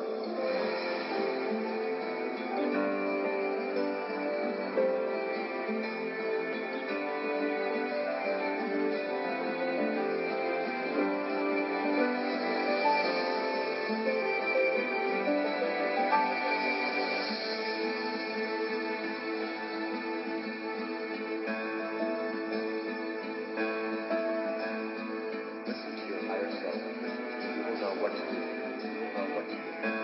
know what to do. You'll know what to do.